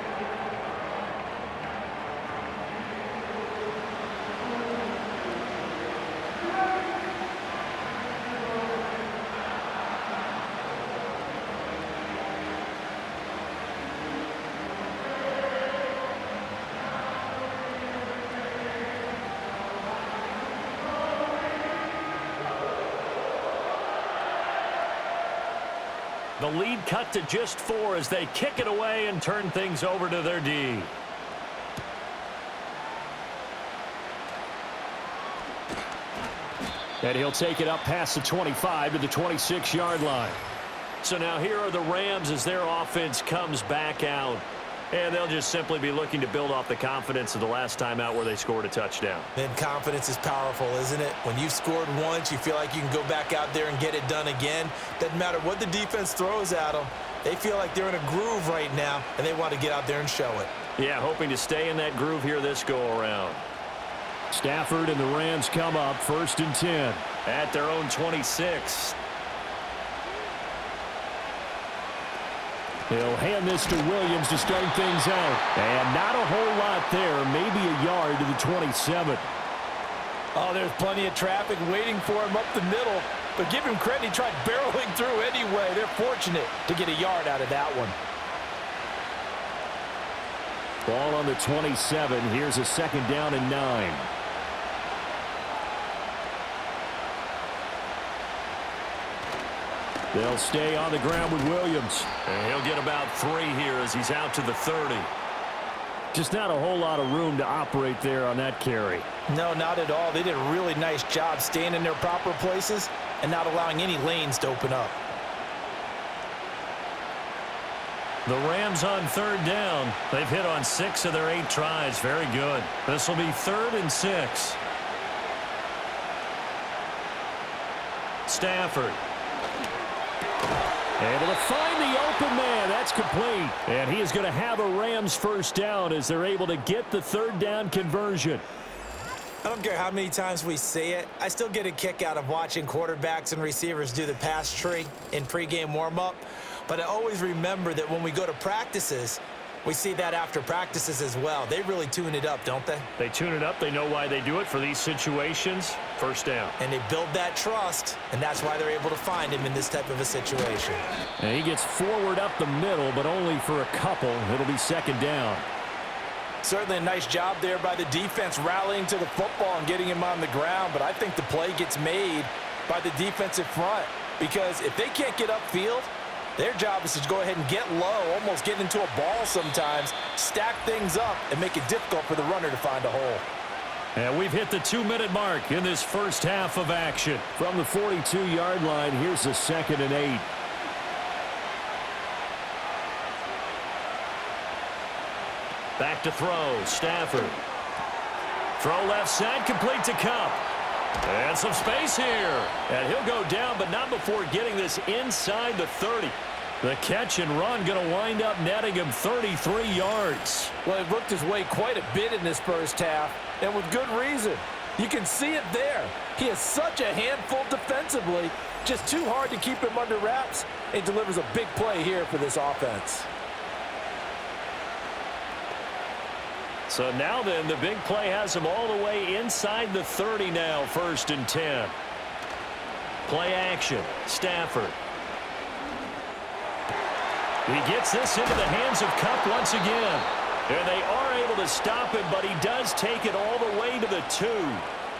The lead cut to just 4 as they kick it away and turn things over to their D. And he'll take it up past the 25 to the 26-yard line. So now here are the Rams as their offense comes back out. And they'll just simply be looking to build off the confidence of the last time out where they scored a touchdown. Then confidence is powerful, isn't it? When you've scored once, you feel like you can go back out there and get it done again. Doesn't matter what the defense throws at them. They feel like they're in a groove right now, and they want to get out there and show it. Yeah, hoping to stay in that groove here this go-around. Stafford and the Rams come up 1st and 10. At their own 26. He'll hand this to Williams to start things out. And not a whole lot there, maybe a yard to the 27. Oh, there's plenty of traffic waiting for him up the middle. But give him credit, he tried barreling through anyway. They're fortunate to get a yard out of that one. Ball on the 27. Here's a second down and 9. They'll stay on the ground with Williams. And he'll get about 3 here as he's out to the 30. Just not a whole lot of room to operate there on that carry. No, not at all. They did a really nice job staying in their proper places and not allowing any lanes to open up. The Rams on 3rd down. They've hit on 6 of their 8 tries. Very good. This will be 3rd and 6. Stafford. Able to find the open man. That's complete. And he is going to have a Rams first down as they're able to get the 3rd down conversion. I don't care how many times we say it. I still get a kick out of watching quarterbacks and receivers do the pass tree in pregame warm-up. But I always remember that when we go to practices, we see that after practices as well. They really tune it up, don't they? They tune it up. They know why they do it for these situations. First down. And they build that trust, and that's why they're able to find him in this type of a situation. And he gets forward up the middle, but only for a couple. It'll be 2nd down. Certainly a nice job there by the defense rallying to the football and getting him on the ground, but I think the play gets made by the defensive front because if they can't get upfield, their job is to go ahead and get low, almost get into a ball sometimes, stack things up, and make it difficult for the runner to find a hole. And we've hit the 2-minute mark in this first half of action. From the 42-yard line, here's a 2nd and 8. Back to throw. Stafford. Throw left side, complete to Cup. And some space here. And he'll go down, but not before getting this inside the 30. The catch and run going to wind up netting him 33 yards. Well, he worked his way quite a bit in this first half, and with good reason. You can see it there. He is such a handful defensively, just too hard to keep him under wraps. He delivers a big play here for this offense. So now then, the big play has him all the way inside the 30 now, 1st and 10. Play action. Stafford. He gets this into the hands of Cup once again. And they are able to stop him, but he does take it all the way to the 2.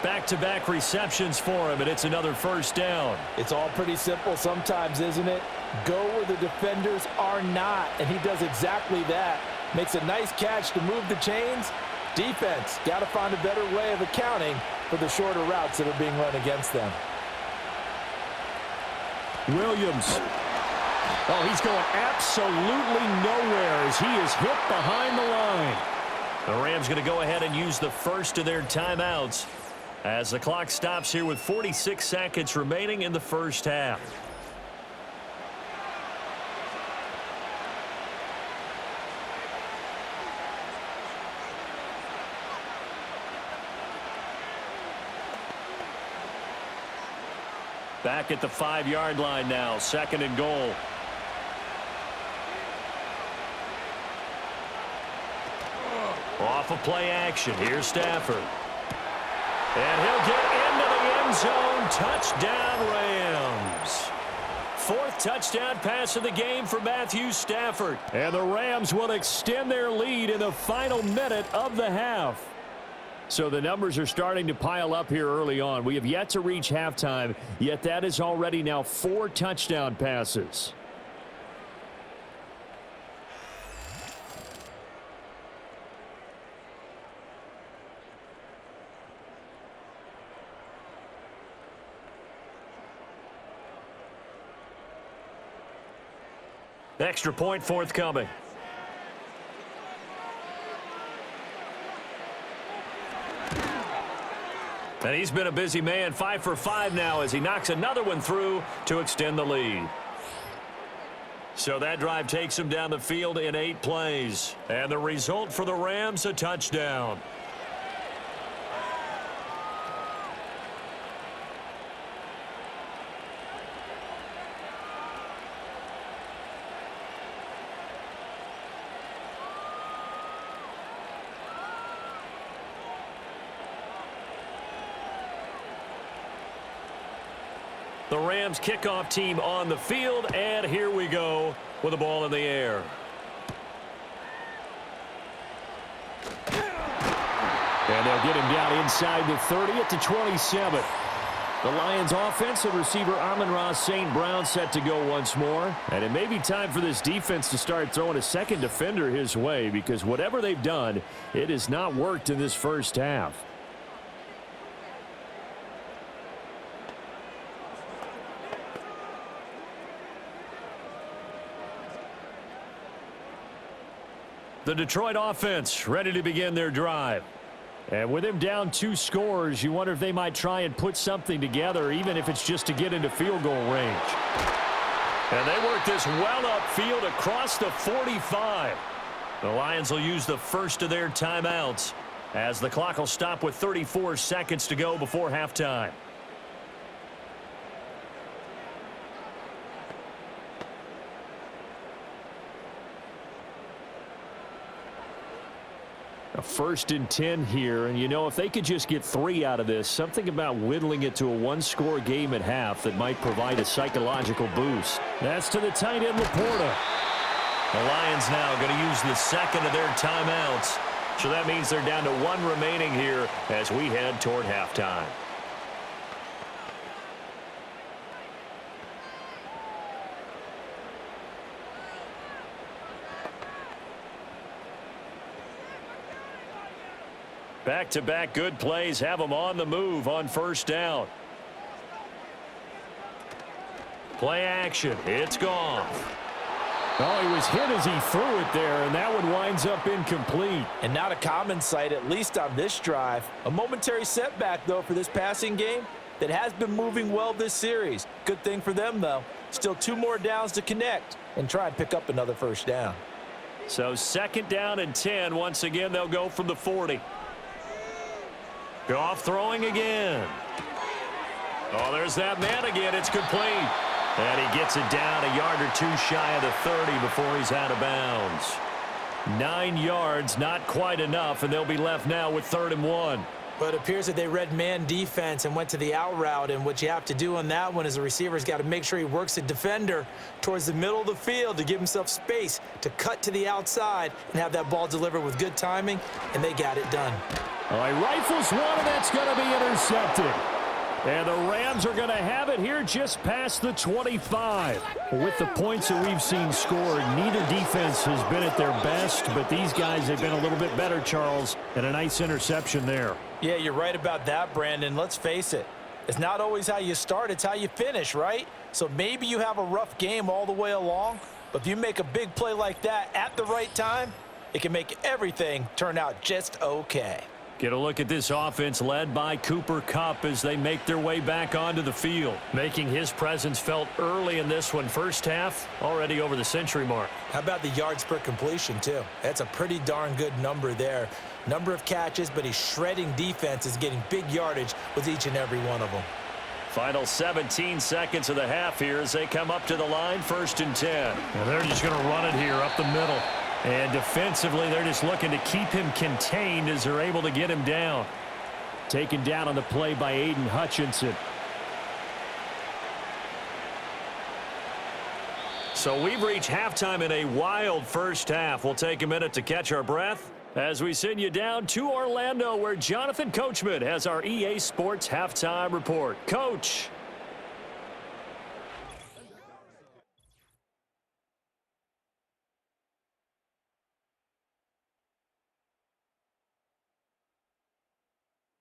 Back-to-back receptions for him, and it's another 1st down. It's all pretty simple sometimes, isn't it? Go where the defenders are not, and he does exactly that. Makes a nice catch to move the chains. Defense, got to find a better way of accounting for the shorter routes that are being run against them. Williams. Oh, he's going absolutely nowhere as he is hit behind the line. The Rams going to go ahead and use the first of their timeouts as the clock stops here with 46 seconds remaining in the first half. Back at the 5-yard line now, 2nd and goal. Off of play action. Here's Stafford. And he'll get into the end zone. Touchdown, Rams. 4th touchdown pass of the game for Matthew Stafford. And the Rams will extend their lead in the final minute of the half. So the numbers are starting to pile up here early on. We have yet to reach halftime, yet that is already now 4 touchdown passes. Extra point forthcoming. And he's been a busy man, 5 for 5 now as he knocks another one through to extend the lead. So that drive takes him down the field in 8 plays. And the result for the Rams, a touchdown. The Rams kickoff team on the field, and here we go with the ball in the air. And they'll get him down inside the 30 at the 27. The Lions offense and receiver Amon-Ra St. Brown set to go once more. And it may be time for this defense to start throwing a second defender his way, because whatever they've done, it has not worked in this first half. The Detroit offense ready to begin their drive. And with him down 2 scores, you wonder if they might try and put something together, even if it's just to get into field goal range. And they work this well upfield across the 45. The Lions will use the first of their timeouts as the clock will stop with 34 seconds to go before halftime. A 1st and 10 here, and you know, if they could just get 3 out of this, something about whittling it to a 1-score game at half that might provide a psychological boost. That's to the tight end, Laporta. The Lions now going to use the second of their timeouts. So that means they're down to 1 remaining here as we head toward halftime. Back-to-back good plays have them on the move on first down. Play action. It's gone. Oh, he was hit as he threw it there, and that one winds up incomplete. And not a common sight, at least on this drive. A momentary setback, though, for this passing game that has been moving well this series. Good thing for them, though. Still 2 more downs to connect and try and pick up another first down. So 2nd down and 10. Once again, they'll go from the 40. Goff throwing again. Oh, there's that man again. It's complete. And he gets it down a yard or 2 shy of the 30 before he's out of bounds. 9 yards, not quite enough, and they'll be left now with 3rd and 1. But it appears that they read man defense and went to the out route, and what you have to do on that one is the receiver's got to make sure he works the defender towards the middle of the field to give himself space to cut to the outside and have that ball delivered with good timing, and they got it done. All right, rifles one, and that's going to be intercepted. And the Rams are going to have it here just past the 25. With the points that we've seen scored, neither defense has been at their best, but these guys have been a little bit better, Charles, and a nice interception there. Yeah, you're right about that, Brandon. Let's face it. It's not always how you start, it's how you finish, right? So maybe you have a rough game all the way along, but if you make a big play like that at the right time, it can make everything turn out just okay. Get a look at this offense led by Cooper Kupp as they make their way back onto the field. Making his presence felt early in this one. First half, already over the century mark. How about the yards per completion, too? That's a pretty darn good number there. Number of catches, but he's shredding defenses, getting big yardage with each and every one of them. Final 17 seconds of the half here as they come up to the line, 1st and 10. And they're just going to run it here up the middle. And defensively, they're just looking to keep him contained as they're able to get him down. Taken down on the play by Aiden Hutchinson. So we've reached halftime in a wild first half. We'll take a minute to catch our breath as we send you down to Orlando, where Jonathan Coachman has our EA Sports halftime report. Coach.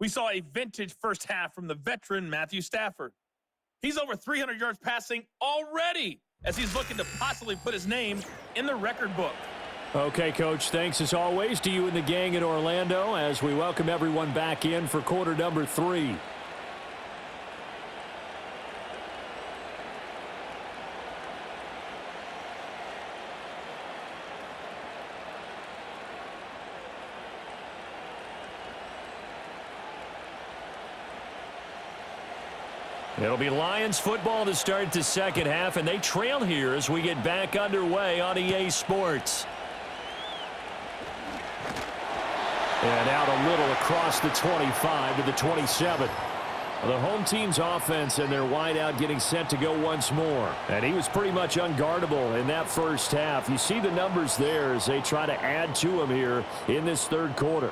We saw a vintage first half from the veteran Matthew Stafford. He's over 300 yards passing already as he's looking to possibly put his name in the record book. Okay, Coach, thanks as always to you and the gang in Orlando as we welcome everyone back in for quarter number 3. It'll be Lions football to start the second half, and they trail here as we get back underway on EA Sports. And out a little across the 25 to the 27. The home team's offense and their wideout getting set to go once more. And he was pretty much unguardable in that first half. You see the numbers there as they try to add to him here in this third quarter.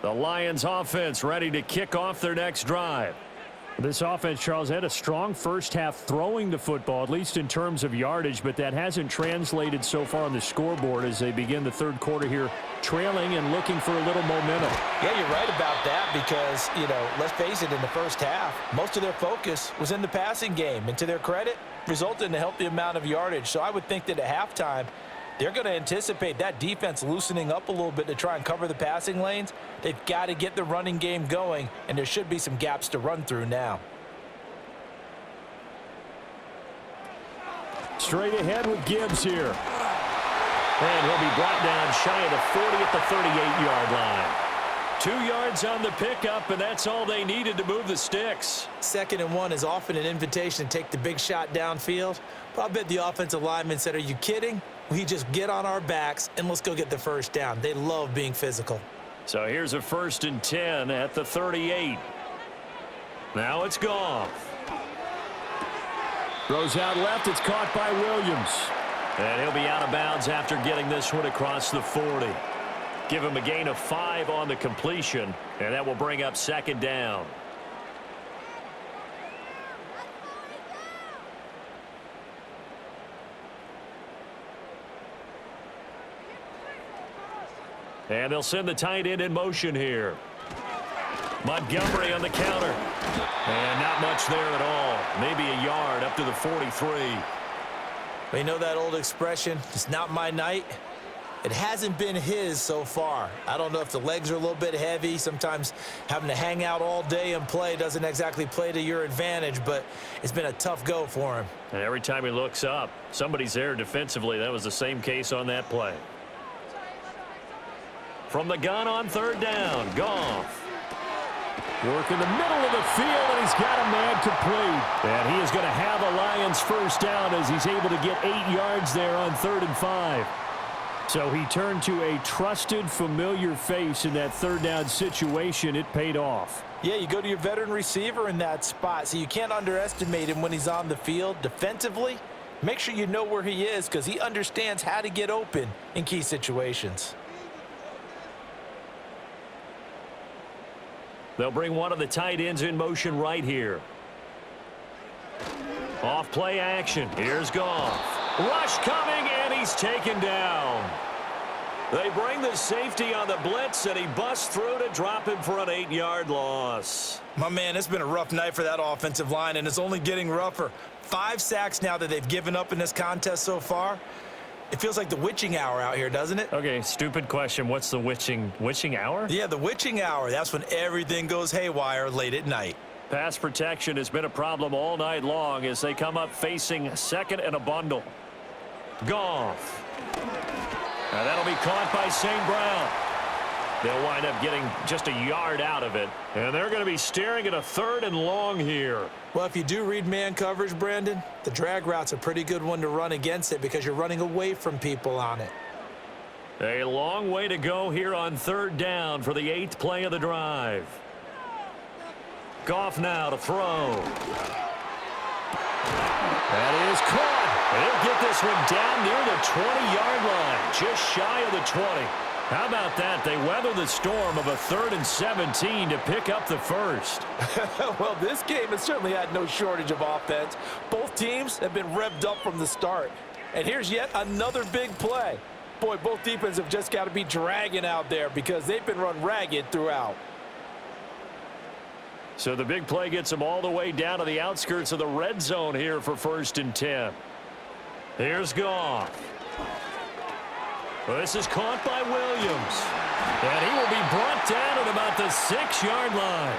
The Lions offense ready to kick off their next drive. This offense, Charles, had a strong first half throwing the football, at least in terms of yardage, but that hasn't translated so far on the scoreboard as they begin the third quarter here, trailing and looking for a little momentum. Yeah, you're right about that because, let's face it, in the first half, most of their focus was in the passing game. And to their credit, resulted in a healthy amount of yardage. So I would think that at halftime, they're going to anticipate that defense loosening up a little bit to try and cover the passing lanes. They've got to get the running game going, and there should be some gaps to run through now. Straight ahead with Gibbs here. And he'll be brought down shy of the 40 at the 38-yard line. 2 yards on the pickup, and that's all they needed to move the sticks. 2nd and 1 is often an invitation to take the big shot downfield. But I bet the offensive lineman said, are you kidding? We just get on our backs and let's go get the first down. They love being physical. So here's a 1st and 10 at the 38. Now it's Goff. Throws out left. It's caught by Williams. And he'll be out of bounds after getting this one across the 40. Give him a gain of 5 on the completion, and that will bring up 2nd down. And they'll send the tight end in motion here. Montgomery on the counter. And not much there at all. Maybe a yard up to the 43. Well, you know that old expression, it's not my night? It hasn't been his so far. I don't know if the legs are a little bit heavy. Sometimes having to hang out all day and play doesn't exactly play to your advantage, but it's been a tough go for him. And every time he looks up, somebody's there defensively. That was the same case on that play. From the gun on 3rd down, Goff. Work in the middle of the field, and he's got a man complete. And he is going to have a Lions first down as he's able to get 8 yards there on 3rd and 5. So he turned to a trusted, familiar face in that 3rd down situation. It paid off. Yeah, you go to your veteran receiver in that spot, so you can't underestimate him when he's on the field defensively. Make sure you know where he is because he understands how to get open in key situations. They'll bring one of the tight ends in motion right here. Off play action. Here's Goff. Rush coming, and he's taken down. They bring the safety on the blitz, and he busts through to drop him for an 8-yard loss. My man, it's been a rough night for that offensive line, and it's only getting rougher. 5 sacks now that they've given up in this contest so far. It feels like the witching hour out here, doesn't it? Okay, stupid question. What's the witching hour? Yeah, the witching hour. That's when everything goes haywire late at night. Pass protection has been a problem all night long as they come up facing 2nd and a bundle. Goff. Now that'll be caught by St. Brown. They'll wind up getting just a yard out of it. And they're going to be staring at a 3rd and long here. Well, if you do read man coverage, Brandon, the drag route's a pretty good one to run against it because you're running away from people on it. A long way to go here on 3rd down for the 8th play of the drive. Goff now to throw. That is caught. He'll get this one down near the 20-yard line, just shy of the 20. How about that? They weather the storm of a 3rd and 17 to pick up the first. Well, this game has certainly had no shortage of offense. Both teams have been revved up from the start. And here's yet another big play. Boy, both defenses have just got to be dragging out there because they've been run ragged throughout. So the big play gets them all the way down to the outskirts of the red zone here for 1st and 10. Here's Goff. Well, this is caught by Williams. And he will be brought down at about the 6-yard line.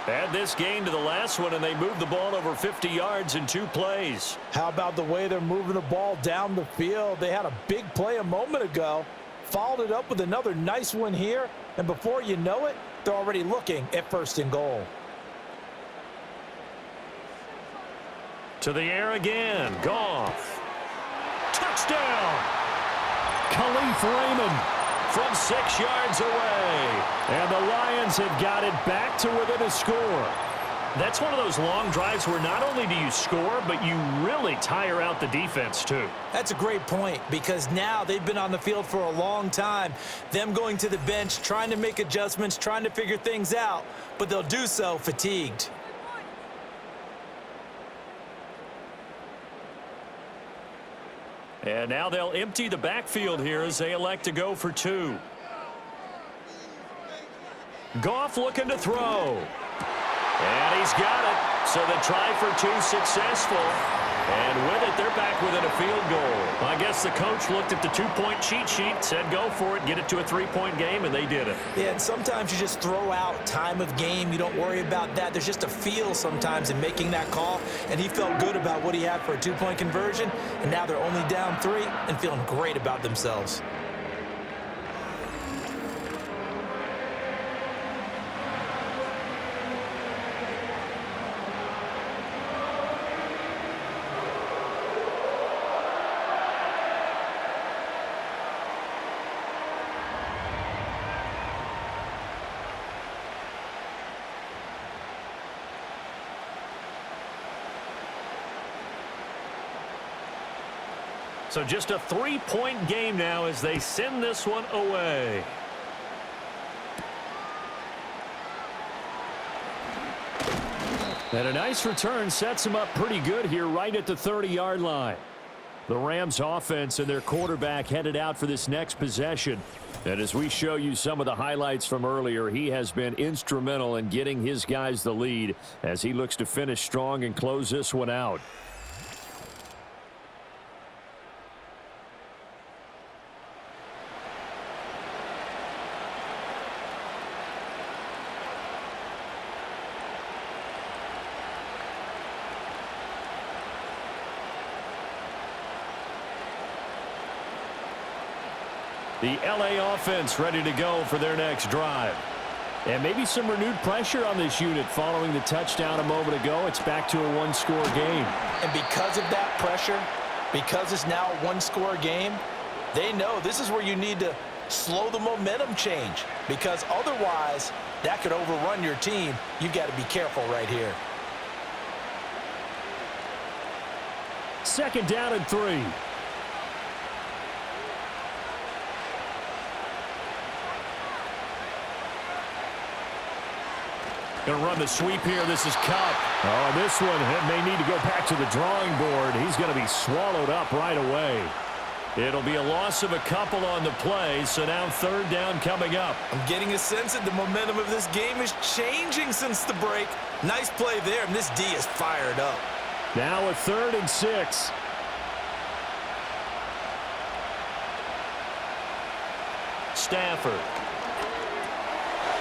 Add this gain to the last one, and they move the ball over 50 yards in 2 plays. How about the way they're moving the ball down the field? They had a big play a moment ago, followed it up with another nice one here, and before you know it, they're already looking at 1st and goal. To the air again. Goff. Touchdown. Khalif Raymond From 6 yards away. And the Lions have got it back to within a score. That's one of those long drives where not only do you score, but you really tire out the defense, too. That's a great point, because now they've been on the field for a long time. Them going to the bench, trying to make adjustments, trying to figure things out, but they'll do so fatigued. And now they'll empty the backfield here as they elect to go for 2. Goff looking to throw. And he's got it. So the try for 2 successful. And with it, they're back within a field goal. I guess the coach looked at the 2-point cheat sheet, said go for it, get it to a 3-point game, and they did it. Yeah, and sometimes you just throw out time of game. You don't worry about that. There's just a feel sometimes in making that call, and he felt good about what he had for a 2-point conversion, and now they're only down 3 and feeling great about themselves. So just a 3-point game now as they send this one away. And a nice return sets them up pretty good here right at the 30-yard line. The Rams offense and their quarterback headed out for this next possession. And as we show you some of the highlights from earlier, he has been instrumental in getting his guys the lead as he looks to finish strong and close this one out. The LA offense ready to go for their next drive. And maybe some renewed pressure on this unit following the touchdown a moment ago. It's back to a one-score game. And because of that pressure, because it's now a one-score game, they know this is where you need to slow the momentum change, because otherwise that could overrun your team. You've got to be careful right here. 2nd down and 3. Going to run the sweep here. This is Cup. Oh, this one may need to go back to the drawing board. He's going to be swallowed up right away. It'll be a loss of a couple on the play, so now 3rd down coming up. I'm getting a sense that the momentum of this game is changing since the break. Nice play there, and this D is fired up. Now a 3rd and 6. Stafford.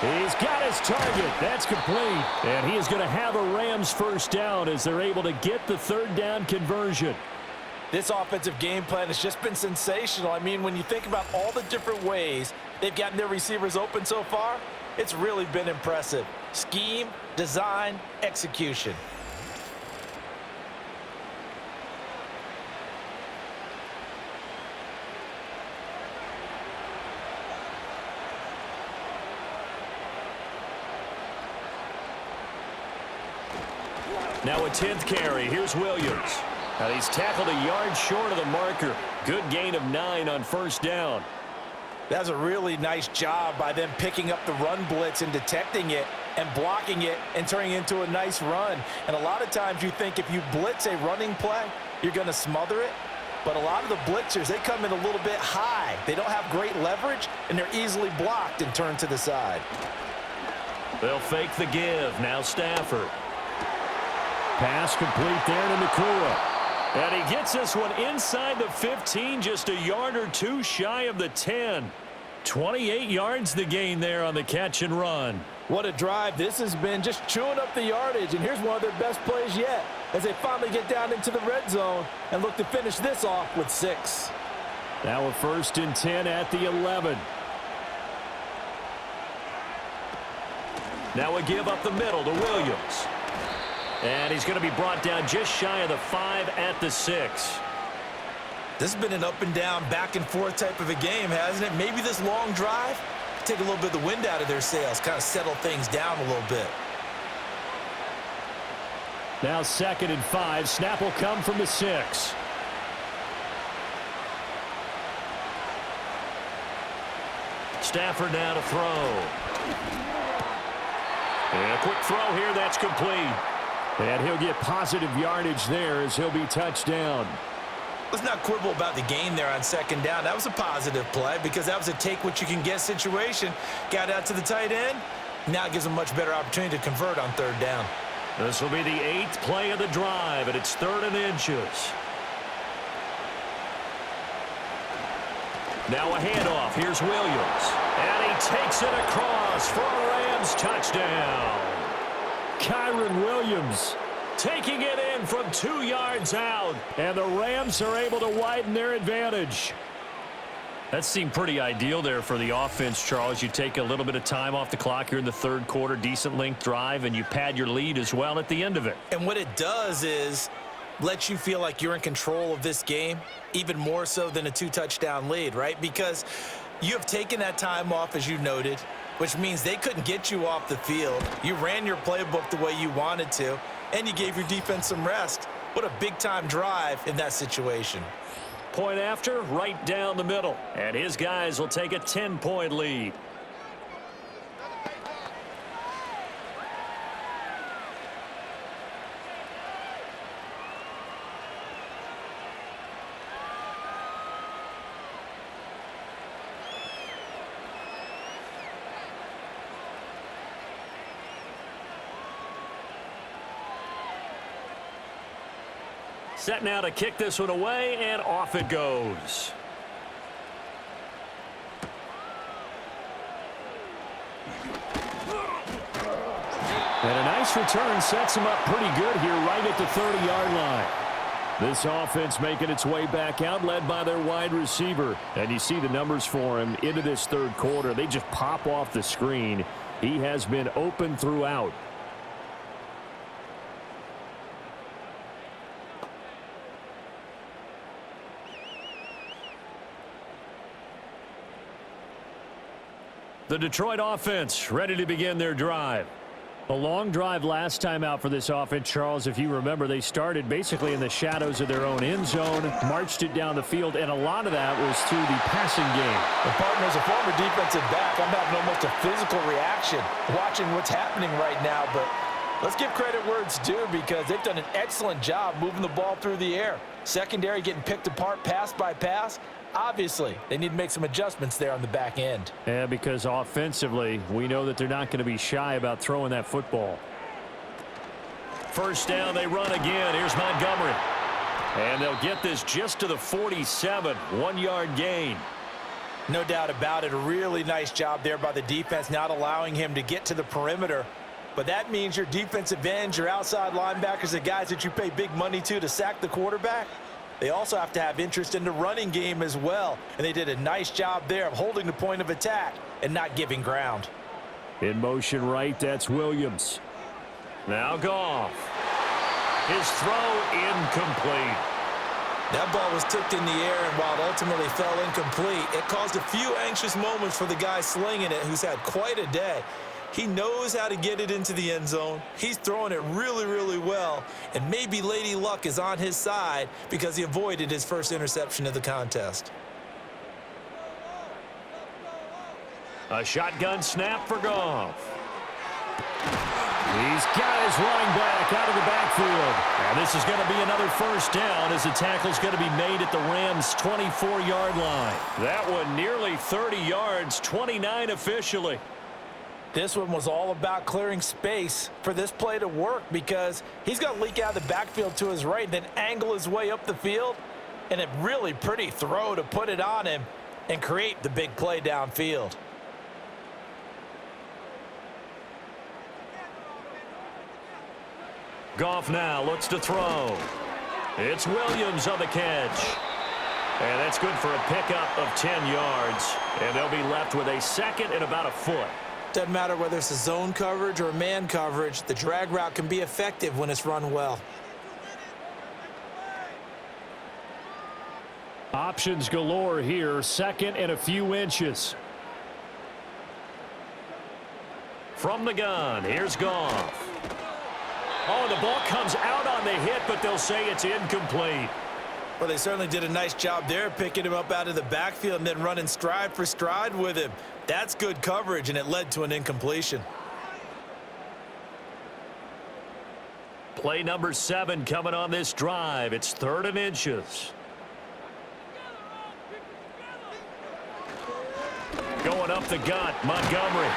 He's got his target. That's complete. And he is going to have a Rams 1st down as they're able to get the 3rd down conversion. This offensive game plan has just been sensational. I mean, when you think about all the different ways they've gotten their receivers open so far, it's really been impressive. Scheme, design, execution. Now a 10th carry. Here's Williams. Now he's tackled a yard short of the marker. Good gain of 9 on 1st down. That's a really nice job by them picking up the run blitz and detecting it and blocking it and turning it into a nice run. And a lot of times you think if you blitz a running play, you're going to smother it. But a lot of the blitzers, they come in a little bit high. They don't have great leverage, and they're easily blocked and turned to the side. They'll fake the give. Now Stafford. Pass complete there to Nakua. And he gets this one inside the 15, just a yard or 2 shy of the 10. 28 yards the gain there on the catch and run. What a drive this has been, just chewing up the yardage. And here's one of their best plays yet as they finally get down into the red zone and look to finish this off with 6. Now a 1st and 10 at the 11. Now a give up the middle to Williams. And he's going to be brought down just shy of the 5 at the 6. This has been an up and down, back and forth type of a game, hasn't it? Maybe this long drive, take a little bit of the wind out of their sails, kind of settle things down a little bit. Now 2nd and 5. Snap will come from the 6. Stafford now to throw. And a quick throw here, that's complete. And he'll get positive yardage there as he'll be touched down. Let's not quibble about the gain there on 2nd down. That was a positive play because that was a take-what-you-can-get situation. Got out to the tight end. Now it gives them a much better opportunity to convert on 3rd down. This will be the 8th play of the drive, and it's 3rd and inches. Now a handoff. Here's Williams. And he takes it across for a Rams touchdown. Kyron Williams taking it in from 2 yards out. And the Rams are able to widen their advantage. That seemed pretty ideal there for the offense, Charles. You take a little bit of time off the clock here in the 3rd quarter, decent length drive, and you pad your lead as well at the end of it. And what it does is let you feel like you're in control of this game, even more so than a 2-touchdown lead, right? Because you have taken that time off, as you noted, which means they couldn't get you off the field. You ran your playbook the way you wanted to, and you gave your defense some rest. What a big-time drive in that situation. Point after, right down the middle. And his guys will take a 10-point lead. Set now to kick this one away, and off it goes. And a nice return sets him up pretty good here right at the 30-yard line. This offense making its way back out, led by their wide receiver. And you see the numbers for him into this 3rd quarter. They just pop off the screen. He has been open throughout. The Detroit offense ready to begin their drive. A long drive last time out for this offense, Charles. If you remember, they started basically in the shadows of their own end zone, marched it down the field, and a lot of that was through the passing game. The partner, as a former defensive back, I'm having almost a physical reaction watching what's happening right now. But let's give credit where it's due because they've done an excellent job moving the ball through the air. Secondary getting picked apart pass by pass. Obviously, they need to make some adjustments there on the back end. Yeah, because offensively, we know that they're not going to be shy about throwing that football. 1st down, they run again. Here's Montgomery. And they'll get this just to the 47, 1-yard gain. No doubt about it. A really nice job there by the defense, not allowing him to get to the perimeter. But that means your defensive ends, your outside linebackers, the guys that you pay big money to sack the quarterback, they also have to have interest in the running game as well. And they did a nice job there of holding the point of attack and not giving ground. In motion right, that's Williams. Now Goff. His throw incomplete. That ball was tipped in the air, and while it ultimately fell incomplete, it caused a few anxious moments for the guy slinging it, who's had quite a day. He knows how to get it into the end zone. He's throwing it really, really well. And maybe Lady Luck is on his side because he avoided his first interception of the contest. A shotgun snap for Goff. He's got his running back out of the backfield. And this is going to be another 1st down as the tackle's going to be made at the Rams' 24-yard line. That one nearly 30 yards, 29 officially. This one was all about clearing space for this play to work because he's going to leak out of the backfield to his right and then angle his way up the field. And a really pretty throw to put it on him and create the big play downfield. Goff now looks to throw. It's Williams on the catch. And that's good for a pickup of 10 yards. And they'll be left with a 2nd and about a foot. Doesn't matter whether it's a zone coverage or a man coverage, the drag route can be effective when it's run well. Options galore here, second and a few inches. From the gun, here's Goff. Oh, the ball comes out on the hit, but they'll say it's incomplete. Well, they certainly did a nice job there, picking him up out of the backfield and then running stride for stride with him. That's good coverage, and it led to an incompletion. Play number 7 coming on this drive. It's 3rd and inches. Going up the gut, Montgomery.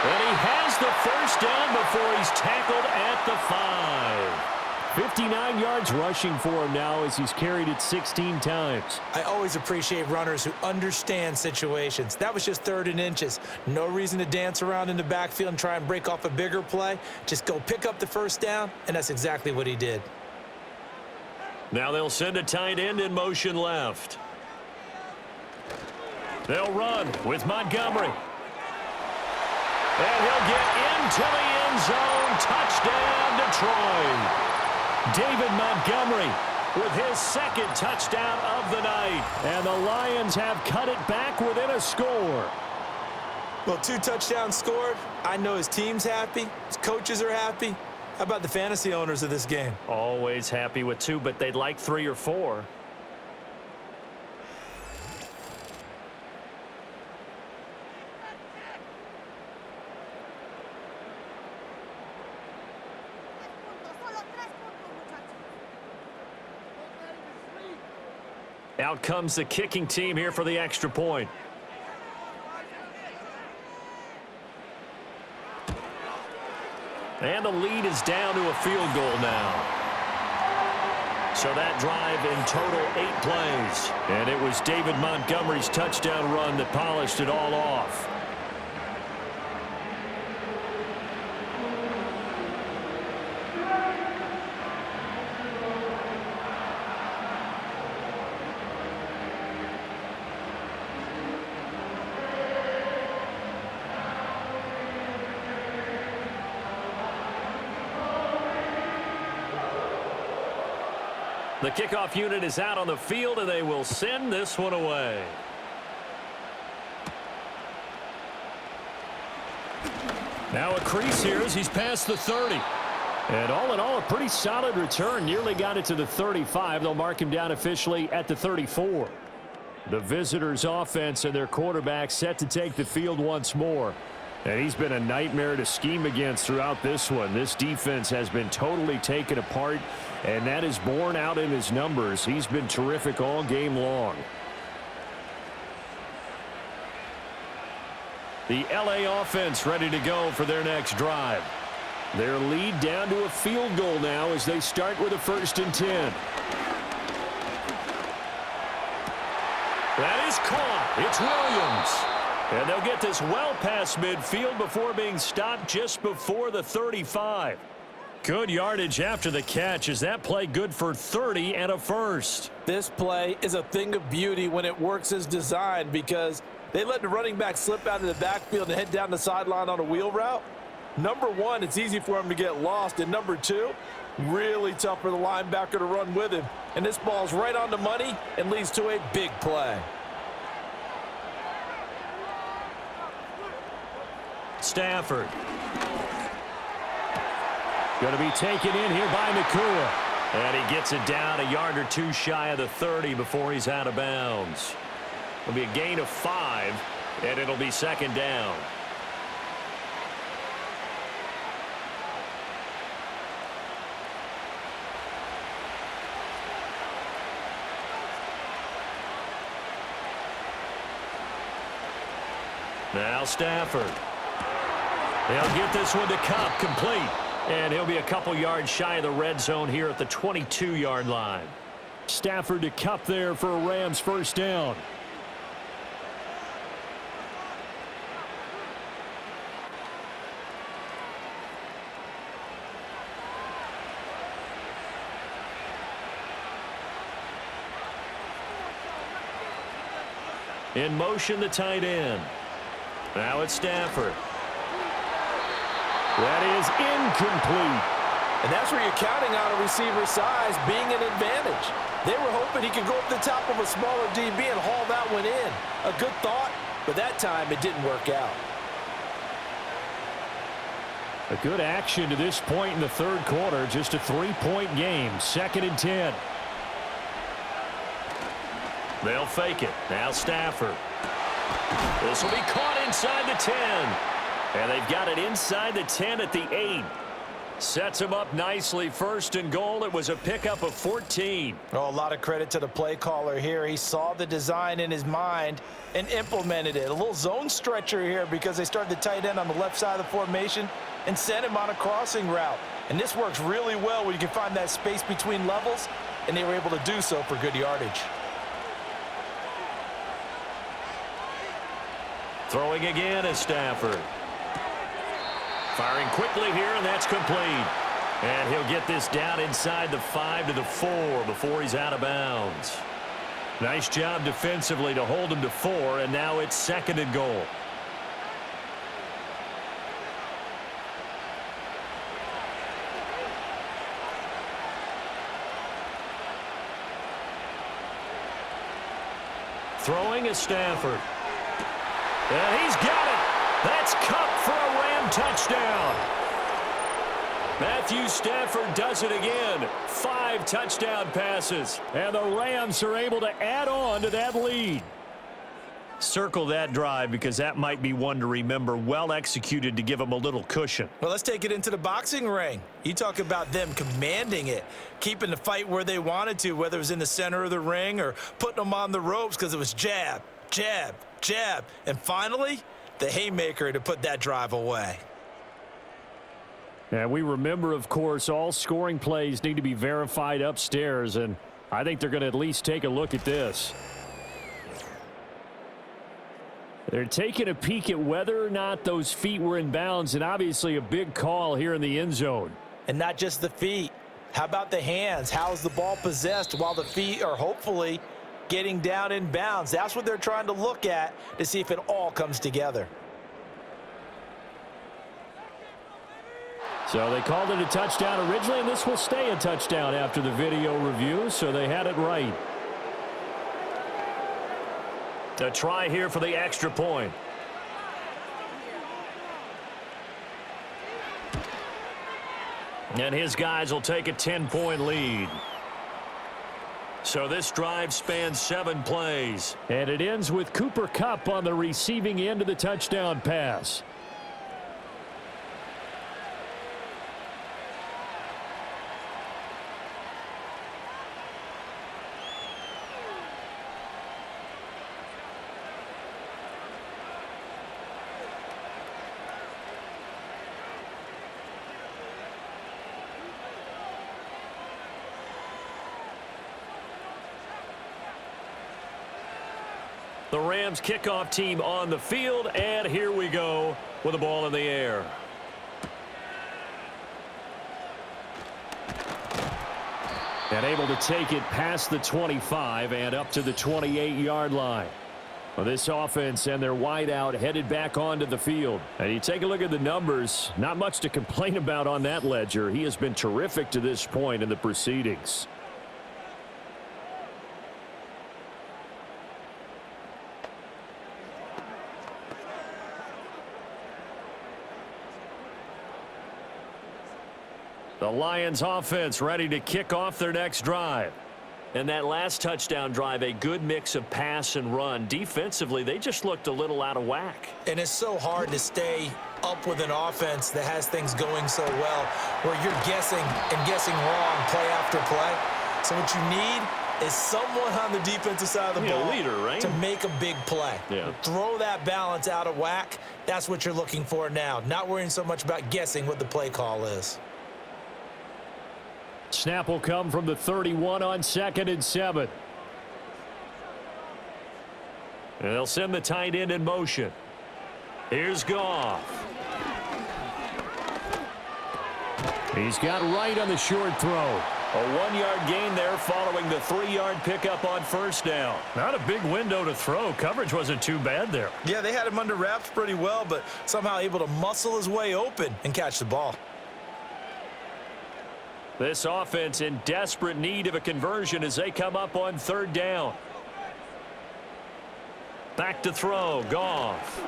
And he has the first down before he's tackled at the 5. 59 yards rushing for him now as he's carried it 16 times. I always appreciate runners who understand situations. That was just 3rd and inches. No reason to dance around in the backfield and try and break off a bigger play. Just go pick up the first down, and that's exactly what he did. Now they'll send a tight end in motion left. They'll run with Montgomery. And he'll get into the end zone. Touchdown, Detroit. David Montgomery with his 2nd touchdown of the night. And the Lions have cut it back within a score. Well, 2 touchdowns scored. I know his team's happy. His coaches are happy. How about the fantasy owners of this game? Always happy with 2, but they'd like 3 or 4. Out comes the kicking team here for the extra point. And the lead is down to a field goal now. So that drive in total 8 plays. And it was David Montgomery's touchdown run that polished it all off. The kickoff unit is out on the field, and they will send this one away. Now a crease here as he's past the 30. And all in all, a pretty solid return. Nearly got it to the 35. They'll mark him down officially at the 34. The visitors' offense and their quarterback set to take the field once more. And he's been a nightmare to scheme against throughout this one. This defense has been totally taken apart, and that is borne out in his numbers. He's been terrific all game long. The LA offense ready to go for their next drive. Their lead down to a field goal now as they start with a 1st and 10. That is caught. It's Williams. And they'll get this well past midfield before being stopped just before the 35. Good yardage after the catch. Is that play good for 30 and a first? This play is a thing of beauty when it works as designed because they let the running back slip out of the backfield and head down the sideline on a wheel route. Number 1, it's easy for him to get lost. And number 2, really tough for the linebacker to run with him. And this ball's right on the money and leads to a big play. Stafford. Going to be taken in here by Nakua. And he gets it down a yard or 2 shy of the 30 before he's out of bounds. It'll be a gain of 5, and it'll be 2nd down. Now Stafford. They'll get this one to Cup, complete. And he'll be a couple yards shy of the red zone here at the 22-yard line. Stafford to Cup there for a Rams 1st down. In motion, the tight end. Now it's Stafford. That is incomplete. And that's where you're counting on a receiver's size being an advantage. They were hoping he could go up the top of a smaller DB and haul that one in. A good thought, but that time it didn't work out. A good action to this point in the third quarter. Just a 3-point game. 2nd and 10. They'll fake it. Now Stafford. This will be caught inside the 10. And they've got it inside the 10 at the 8. Sets him up nicely. 1st and goal. It was a pickup of 14. Oh, a lot of credit to the play caller here. He saw the design in his mind and implemented it. A little zone stretcher here because they started the tight end on the left side of the formation and sent him on a crossing route. And this works really well when you can find that space between levels, and they were able to do so for good yardage. Throwing again is Stafford. Firing quickly here, and that's complete. And he'll get this down inside the 5 to the 4 before he's out of bounds. Nice job defensively to hold him to 4, and now it's 2nd and goal. Throwing is Stafford. And he's got it. That's Cup for a Ram touchdown. Matthew Stafford does it again. 5 touchdown passes. And the Rams are able to add on to that lead. Circle that drive because that might be one to remember. Well executed to give them a little cushion. Well, let's take it into the boxing ring. You talk about them commanding it, keeping the fight where they wanted to, whether it was in the center of the ring or putting them on the ropes because it was jab, jab, jab. And finally, the haymaker to put that drive away. And we remember, of course, all scoring plays need to be verified upstairs, and I think they're going to at least take a look at this. They're taking a peek at whether or not those feet were in bounds, and obviously a big call here in the end zone. And not just the feet. How about the hands? How's the ball possessed while the feet are hopefully getting down in bounds? That's what they're trying to look at to see if it all comes together. So they called it a touchdown originally, and this will stay a touchdown after the video review, so they had it right. A try here for the extra point. And his guys will take a 10-point lead. So this drive spans 7 plays. And it ends with Cooper Kupp on the receiving end of the touchdown pass. The Rams kickoff team on the field, and here we go with the ball in the air. And able to take it past the 25 and up to the 28-yard line. Well, this offense and their wideout headed back onto the field. And you take a look at the numbers, not much to complain about on that ledger. He has been terrific to this point in the proceedings. The Lions offense ready to kick off their next drive. And that last touchdown drive, a good mix of pass and run. Defensively, they just looked a little out of whack. And it's so hard to stay up with an offense that has things going so well, where you're guessing and guessing wrong play after play. So what you need is someone on the defensive side of the ball, leader, right? to make a big play. Yeah. Throw that balance out of whack. That's what you're looking for now. Not worrying so much about guessing what the play call is. Snap will come from the 31 on 2nd and 7. And they'll send the tight end in motion. Here's Goff. He's got right on the short throw. A 1-yard gain there following the 3-yard pickup on first down. Not a big window to throw. Coverage wasn't too bad there. Yeah, they had him under wraps pretty well, but somehow able to muscle his way open and catch the ball. This offense in desperate need of a conversion as they come up on third down. Back to throw, Goff.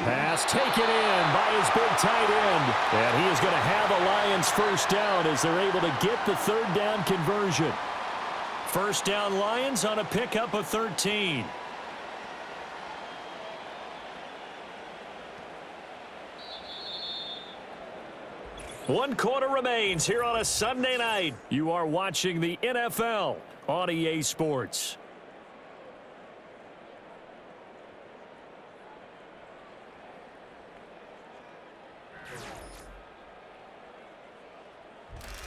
Pass taken in by his big tight end. And he is going to have a Lions first down as they're able to get the third down conversion. First down Lions on a pickup of 13. One quarter remains here on a Sunday night. You are watching the NFL on EA Sports.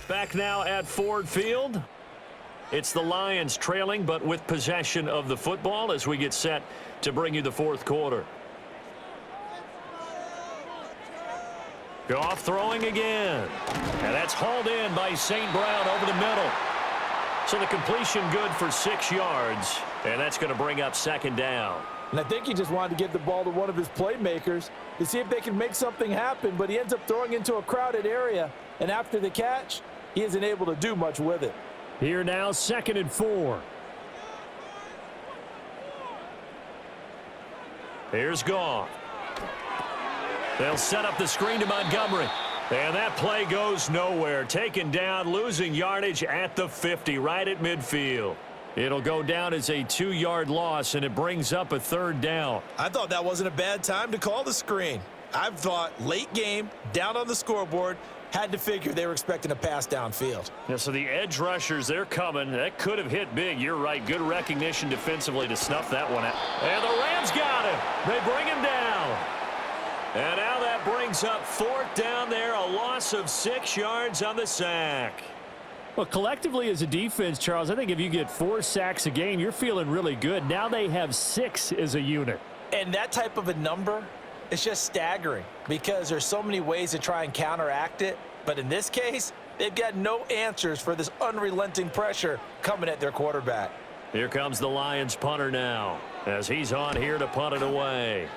Back now at Ford Field. It's the Lions trailing, but with possession of the football as we get set to bring you the fourth quarter. Goff throwing again. And that's hauled in by St. Brown over the middle. So the completion good for 6 yards. And that's going to bring up second down. And I think he just wanted to get the ball to one of his playmakers to see if they can make something happen, but he ends up throwing into a crowded area. And after the catch, he isn't able to do much with it. Here now, 2nd and 4. Here's Goff. They'll set up the screen to Montgomery. And that play goes nowhere. Taken down, losing yardage at the 50, right at midfield. It'll go down as a 2-yard loss, and it brings up a third down. I thought that wasn't a bad time to call the screen. I've thought late game, down on the scoreboard, had to figure they were expecting a pass downfield. Yeah, so the edge rushers, they're coming. That could have hit big. You're right. Good recognition defensively to snuff that one out. And the Rams got him. They bring him down. And now that brings up fourth down there. A loss of 6 yards on the sack. Well, collectively as a defense, Charles, I think if you get 4 sacks a game, you're feeling really good. Now they have 6 as a unit. And that type of a number, it's just staggering because there's so many ways to try and counteract it. But in this case, they've got no answers for this unrelenting pressure coming at their quarterback. Here comes the Lions punter now as he's on here to punt it away.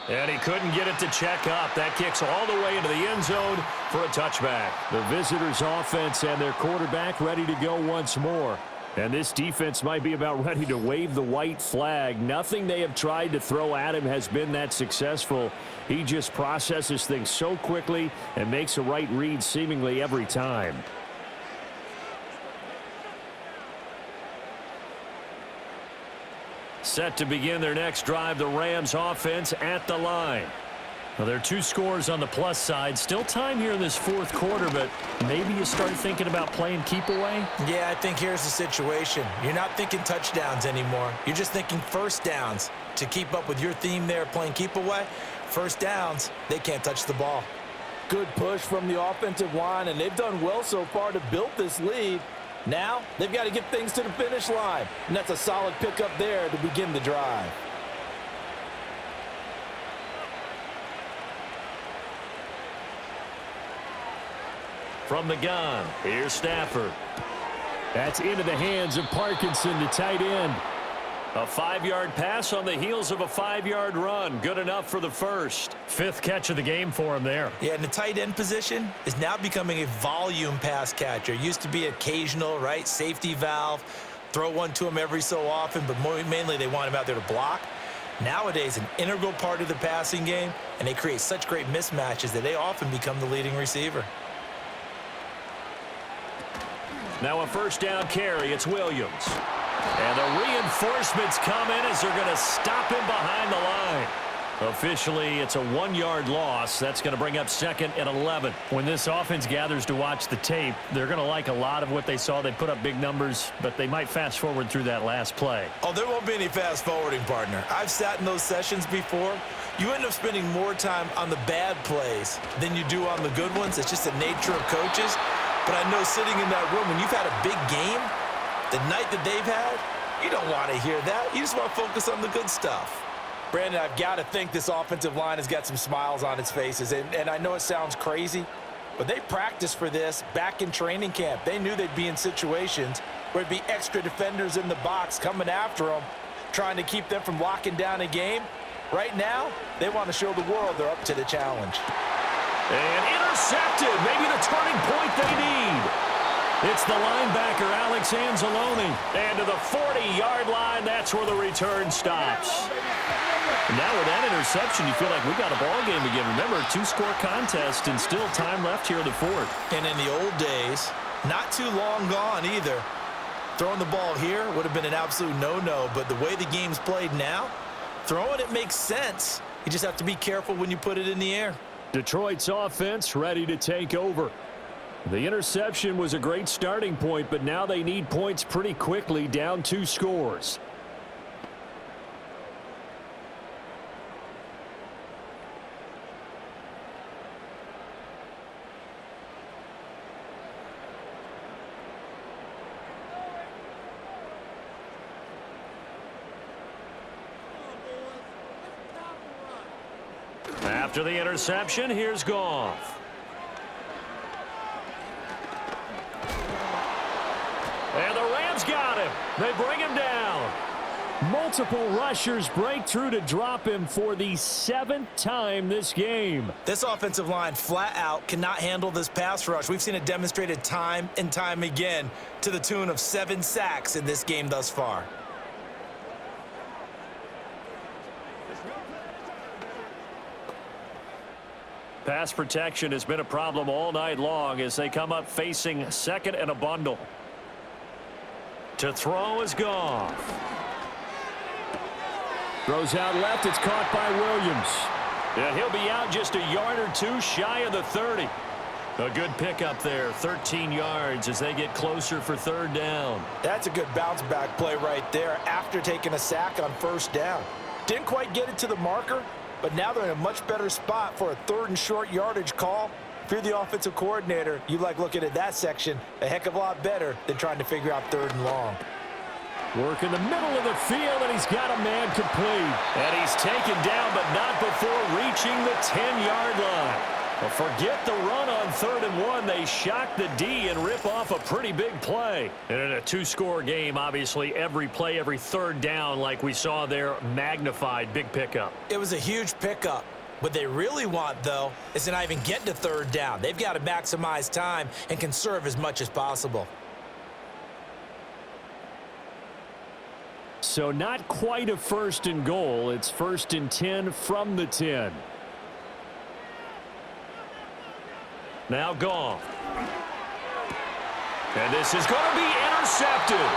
And he couldn't get it to check up. That kicks all the way into the end zone for a touchback. The visitors' offense and their quarterback ready to go once more. And this defense might be about ready to wave the white flag. Nothing they have tried to throw at him has been that successful. He just processes things so quickly and makes a right read seemingly every time. Set to begin their next drive, the Rams offense at the line. Well, there are 2 scores on the plus side. Still time here in this fourth quarter, but maybe you start thinking about playing keep away? Yeah, I think here's the situation. You're not thinking touchdowns anymore. You're just thinking first downs. To keep up with your theme there, playing keep away, first downs, they can't touch the ball. Good push from the offensive line, and they've done well so far to build this lead. Now, they've got to get things to the finish line, and that's a solid pickup there to begin the drive. From the gun, here's Stafford. That's into the hands of Parkinson, the tight end. A 5-yard pass on the heels of a 5-yard run. Good enough for the first. 5th catch of the game for him there. Yeah, and the tight end position is now becoming a volume pass catcher. Used to be occasional, right? Safety valve. Throw one to him every so often, but mainly they want him out there to block. Nowadays, an integral part of the passing game, and they create such great mismatches that they often become the leading receiver. Now a first down carry. It's Williams. And the reinforcements come in as they're going to stop him behind the line. Officially, it's a 1-yard loss. That's going to bring up 2nd and 11. When this offense gathers to watch the tape, they're going to like a lot of what they saw. They put up big numbers, but they might fast forward through that last play. Oh, there won't be any fast forwarding, partner. I've sat in those sessions before. You end up spending more time on the bad plays than you do on the good ones. It's just the nature of coaches. But I know sitting in that room, when you've had a big game, the night that they've had, you don't want to hear that. You just want to focus on the good stuff. Brandon, I've got to think this offensive line has got some smiles on its faces. And I know it sounds crazy, but they practiced for this back in training camp. They knew they'd be in situations where there'd be extra defenders in the box coming after them, trying to keep them from locking down a game. Right now, they want to show the world they're up to the challenge. And intercepted. Maybe the turning point they need. It's the linebacker, Alex Anzalone. And to the 40-yard line, that's where the return stops. Now with that interception, you feel like we got a ball game again. Remember, a two-score contest and still time left here in the fourth. And in the old days, not too long gone either, throwing the ball here would have been an absolute no-no. But the way the game's played now, throwing it makes sense. You just have to be careful when you put it in the air. Detroit's offense ready to take over. The interception was a great starting point, but now they need points pretty quickly, down 2 scores. After the interception, here's Goff. And the Rams got him. They bring him down. Multiple rushers break through to drop him for the 7th time this game. This offensive line flat out cannot handle this pass rush. We've seen it demonstrated time and time again to the tune of 7 sacks in this game thus far. Pass protection has been a problem all night long as they come up facing second and a bundle. To throw is Goff. Throws out left. It's caught by Williams. And he'll be out just a yard or 2 shy of the 30. A good pickup there, 13 yards as they get closer for 3rd down. That's a good bounce-back play right there after taking a sack on 1st down. Didn't quite get it to the marker, but now they're in a much better spot for a 3rd and short yardage call. If you're the offensive coordinator, you like looking at that section a heck of a lot better than trying to figure out 3rd and long. Work in the middle of the field, and he's got a man complete. And he's taken down, but not before reaching the 10-yard line. Well, forget the run on 3rd and 1. They shock the D and rip off a pretty big play. And in a 2-score game, obviously, every play, every 3rd down, like we saw there, magnified. Big pickup. It was a huge pickup. What they really want, though, is to not even get to 3rd down. They've got to maximize time and conserve as much as possible. So not quite a 1st and goal. It's 1st and 10 from the 10. Now Goff. And this is going to be intercepted.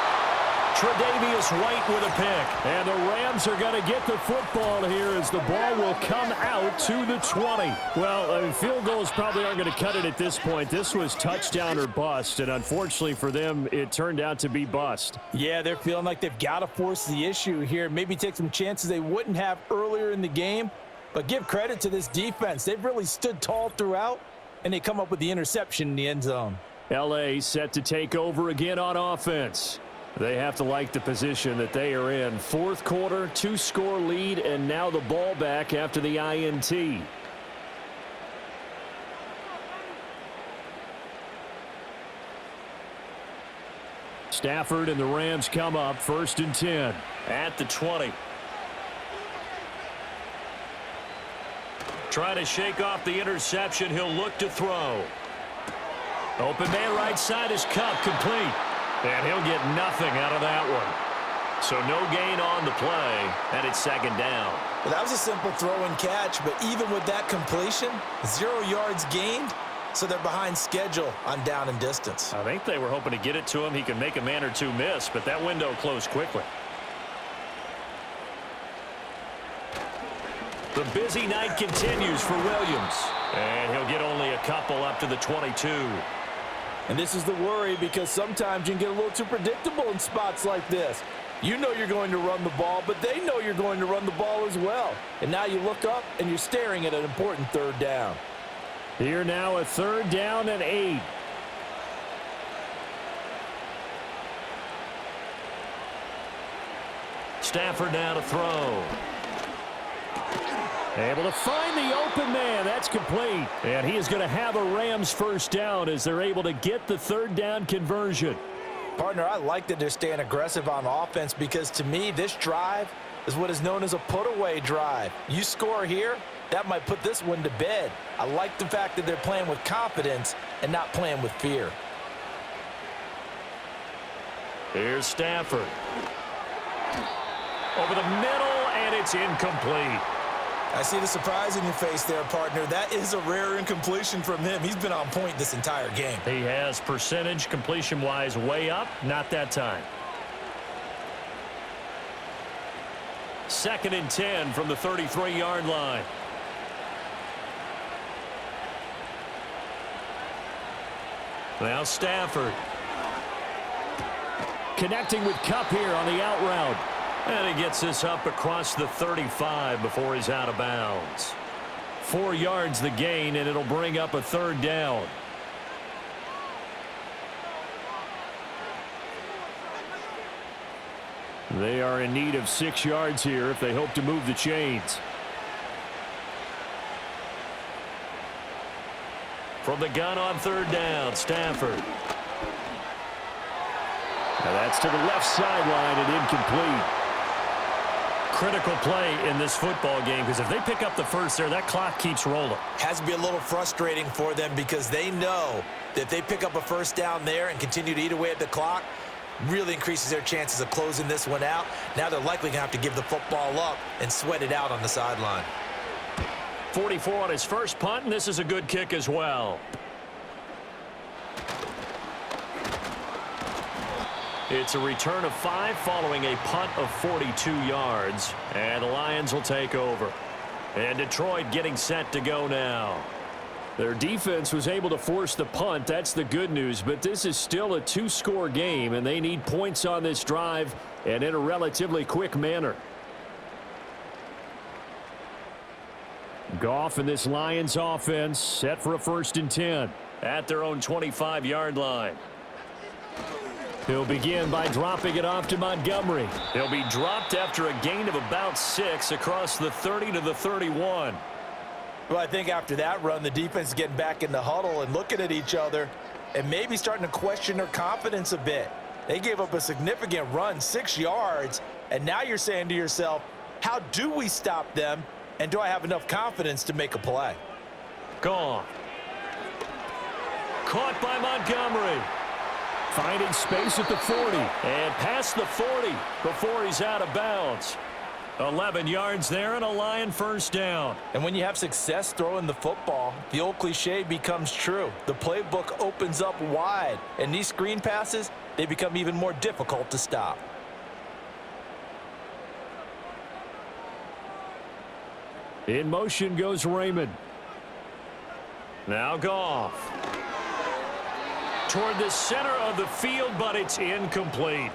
Tre'Davious White with a pick. And the Rams are going to get the football here as the ball will come out to the 20. Well, field goals probably aren't going to cut it at this point. This was touchdown or bust, and unfortunately for them, it turned out to be bust. Yeah, they're feeling like they've got to force the issue here. Maybe take some chances they wouldn't have earlier in the game. But give credit to this defense. They've really stood tall throughout, and they come up with the interception in the end zone. L.A. set to take over again on offense. They have to like the position that they are in. 4th quarter, 2-score lead, and now the ball back after the INT. Stafford and the Rams come up 1st and 10. At the 20. Trying to shake off the interception. He'll look to throw. Open man right side is Cup, complete. And he'll get nothing out of that one. So no gain on the play, and it's 2nd down. Well, that was a simple throw and catch, but even with that completion, 0 yards gained, so they're behind schedule on down and distance. I think they were hoping to get it to him. He could make a man or 2 miss, but that window closed quickly. The busy night continues for Williams. And he'll get only a couple up to the 22. And this is the worry because sometimes you can get a little too predictable in spots like this. You know you're going to run the ball, but they know you're going to run the ball as well. And now you look up and you're staring at an important 3rd down. Here now a 3rd down and 8. Stafford now to throw. Able to find the open man. That's complete. And he is going to have a Rams first down as they're able to get the third down conversion. Partner, I like that they're staying aggressive on offense because to me, this drive is what is known as a put-away drive. You score here, that might put this one to bed. I like the fact that they're playing with confidence and not playing with fear. Here's Stafford. Over the middle, and it's incomplete. I see the surprise in your face there, partner. That is a rare incompletion from him. He's been on point this entire game. He has percentage completion-wise way up, not that time. 2nd and 10 from the 33-yard line. Now Stafford. Connecting with Kupp here on the out route. And he gets this up across the 35 before he's out of bounds. 4 yards the gain, and it'll bring up a third down. They are in need of 6 yards here if they hope to move the chains. From the gun on third down, Stafford. Now that's to the left sideline and incomplete. Critical play in this football game because if they pick up the first there, that clock keeps rolling. Has to be a little frustrating for them because they know that if they pick up a first down there and continue to eat away at the clock, really increases their chances of closing this one out. Now they're likely going to have to give the football up and sweat it out on the sideline. 44 on his first punt, and this is a good kick as well. It's a return of 5 following a punt of 42 yards. And the Lions will take over. And Detroit getting set to go now. Their defense was able to force the punt. That's the good news. But this is still a 2-score game, and they need points on this drive and in a relatively quick manner. Goff and this Lions offense set for a 1st and 10. At their own 25-yard line. He'll begin by dropping it off to Montgomery. He'll be dropped after a gain of about 6 across the 30 to the 31. Well, I think after that run, the defense is getting back in the huddle and looking at each other and maybe starting to question their confidence a bit. They gave up a significant run, 6 yards, and now you're saying to yourself, how do we stop them, and do I have enough confidence to make a play? Gone. Caught by Montgomery. Finding space at the 40. And past the 40 before he's out of bounds. 11 yards there and a Lion first down. And when you have success throwing the football, the old cliche becomes true. The playbook opens up wide, and these screen passes, they become even more difficult to stop. In motion goes Raymond. Now Goff. Toward the center of the field, but it's incomplete.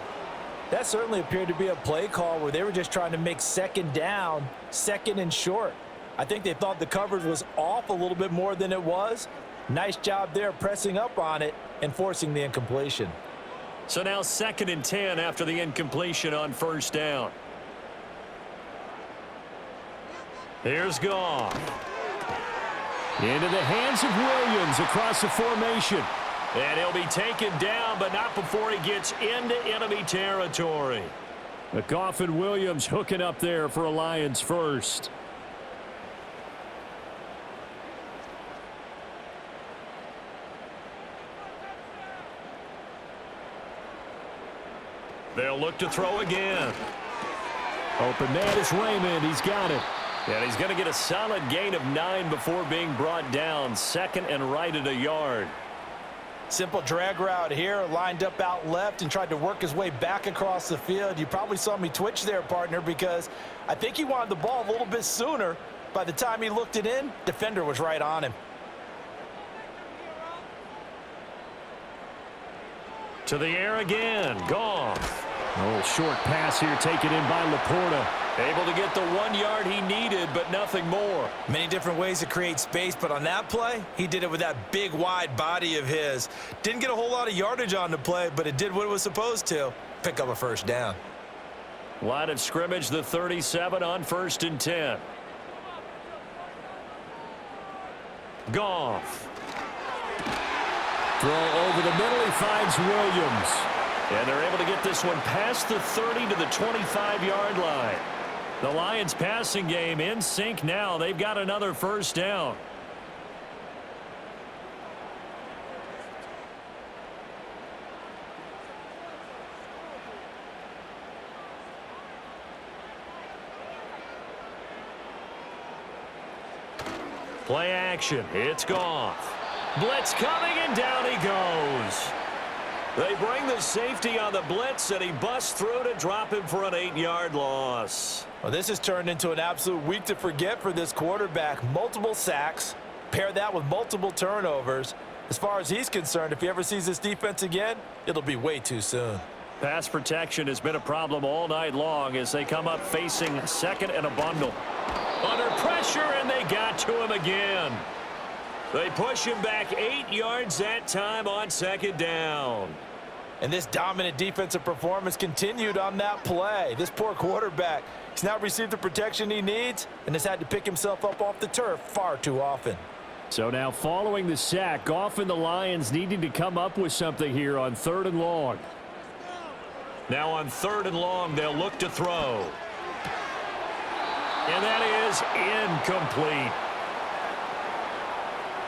That certainly appeared to be a play call where they were just trying to make 2nd down, 2nd and short. I think they thought the coverage was off a little bit more than it was. Nice job there pressing up on it and forcing the incompletion. So now 2nd and 10 after the incompletion on first down. Here's Goff. Into the hands of Williams across the formation. And he'll be taken down, but not before he gets into enemy territory. Goff and Williams hooking up there for a Lions first. They'll look to throw again. Open man is Raymond. He's got it. And he's going to get a solid gain of 9 before being brought down. 2nd and right at a yard. Simple drag route here, lined up out left and tried to work his way back across the field. You probably saw me twitch there, partner, because I think he wanted the ball a little bit sooner. By the time he looked it in, defender was right on him. To the air again. Goff. Oh, short pass here taken in by Laporta. Able to get the 1 yard he needed, but nothing more. Many different ways to create space, but on that play, he did it with that big, wide body of his. Didn't get a whole lot of yardage on the play, but it did what it was supposed to. Pick up a first down. Line of scrimmage, the 37 on 1st and 10. Goff. Throw over the middle. He finds Williams. And they're able to get this one past the 30 to the 25-yard line. The Lions passing game in sync now. They've got another first down. Play action. It's Goff. Blitz coming, and down he goes. They bring the safety on the blitz, and he busts through to drop him for an 8-yard loss. Well, this has turned into an absolute week to forget for this quarterback. Multiple sacks. Pair that with multiple turnovers. As far as he's concerned, if he ever sees this defense again, it'll be way too soon. Pass protection has been a problem all night long as they come up facing second and a bundle. Under pressure, and they got to him again. They push him back 8 yards that time on second down. And this dominant defensive performance continued on that play. This poor quarterback has now received the protection he needs and has had to pick himself up off the turf far too often. So now following the sack, Goff and the Lions needing to come up with something here on 3rd and long. Now on 3rd and long, they'll look to throw. And that is incomplete.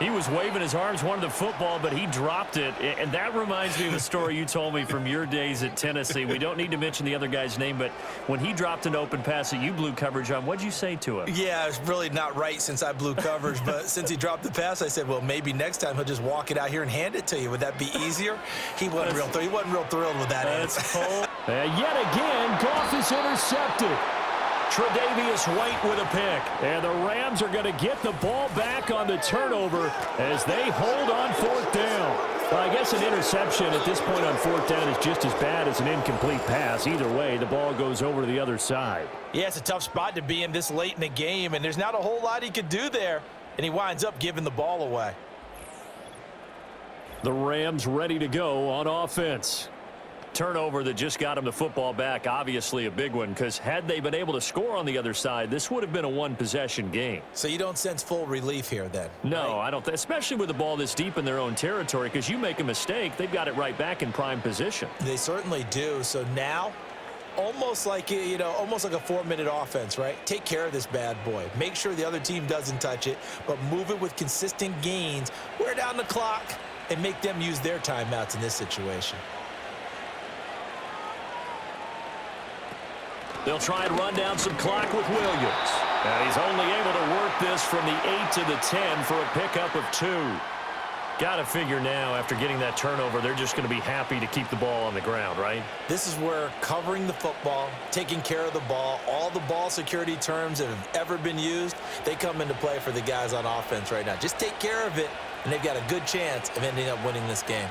He was waving his arms, wanted the football, but he dropped it. And that reminds me of a story you told me from your days at Tennessee. We don't need to mention the other guy's name, but when he dropped an open pass that you blew coverage on, what'd you say to him? Yeah, it's really not right since I blew coverage, but since he dropped the pass, I said, well, maybe next time he'll just walk it out here and hand it to you. Would that be easier? He wasn't real thrilled with that answer. Yet again, Goff is intercepted. Tre'Davious White with a pick. And the Rams are going to get the ball back on the turnover as they hold on 4th down. Well, I guess an interception at this point on 4th down is just as bad as an incomplete pass. Either way, the ball goes over to the other side. Yeah, it's a tough spot to be in this late in the game, and there's not a whole lot he could do there, and he winds up giving the ball away. The Rams ready to go on offense. Turnover that just got him the football back, obviously a big one, because had they been able to score on the other side, this would have been a one-possession game. So you don't sense full relief here then? No, right? I don't, especially with the ball this deep in their own territory, because you make a mistake, they've got it right back in prime position. They certainly do. So now, almost like a 4-minute offense, right? Take care of this bad boy. Make sure the other team doesn't touch it, but move it with consistent gains. Wear down the clock and make them use their timeouts in this situation. They'll try and run down some clock with Williams. And he's only able to work this from the 8 to the 10 for a pickup of 2. Got to figure now, after getting that turnover, they're just going to be happy to keep the ball on the ground, right? This is where covering the football, taking care of the ball, all the ball security terms that have ever been used, they come into play for the guys on offense right now. Just take care of it, and they've got a good chance of ending up winning this game.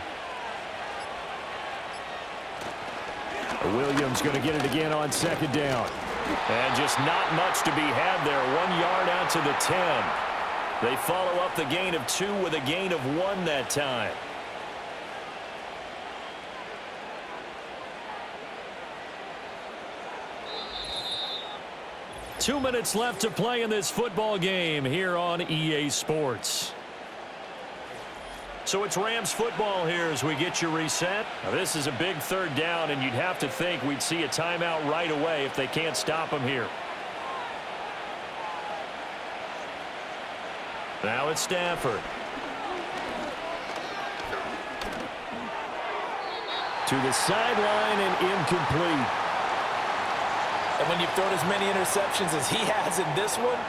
Williams going to get it again on 2nd down. And just not much to be had there. 1 yard out to the 10. They follow up the gain of 2 with a gain of 1 that time. Two minutes left to play in this football game here on EA Sports. So it's Rams football here as we get you reset. Now this is a big 3rd down, and you'd have to think we'd see a timeout right away if they can't stop them here. Now it's Stafford. To the sideline and incomplete. And when you've thrown as many interceptions as he has in this one,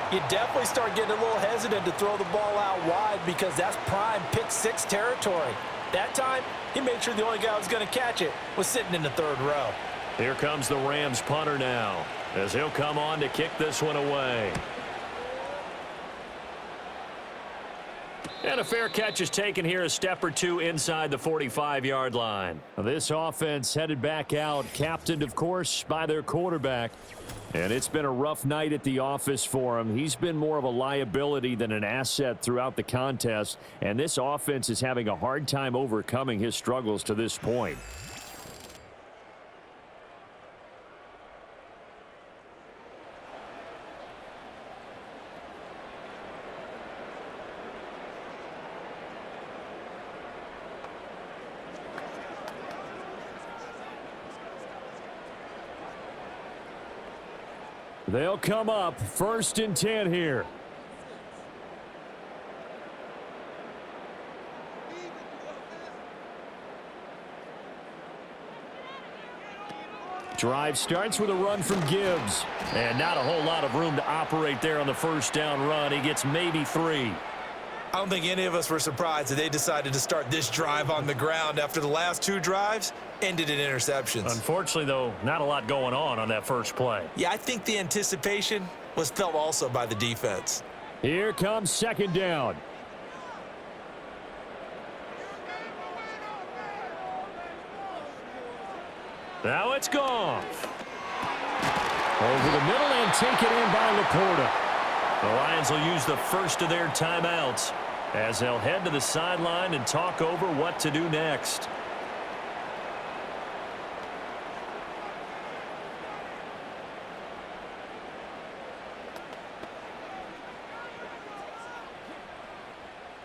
you definitely start getting a little hesitant to throw the ball out wide because that's prime pick 6 territory. That time, he made sure the only guy who was going to catch it was sitting in the 3rd row. Here comes the Rams punter now as he'll come on to kick this one away. And a fair catch is taken here, a step or 2 inside the 45-yard line. This offense headed back out, captained, of course, by their quarterback. And it's been a rough night at the office for him. He's been more of a liability than an asset throughout the contest. And this offense is having a hard time overcoming his struggles to this point. They'll come up 1st and 10 here. Drive starts with a run from Gibbs. And not a whole lot of room to operate there on the 1st down run. He gets maybe 3. I don't think any of us were surprised that they decided to start this drive on the ground after the last 2 drives ended in interceptions. Unfortunately, though, not a lot going on that first play. Yeah, I think the anticipation was felt also by the defense. Here comes 2nd down. Now it's Goff. Over the middle and taken in by Laporta. The Lions will use the first of their timeouts as they'll head to the sideline and talk over what to do next.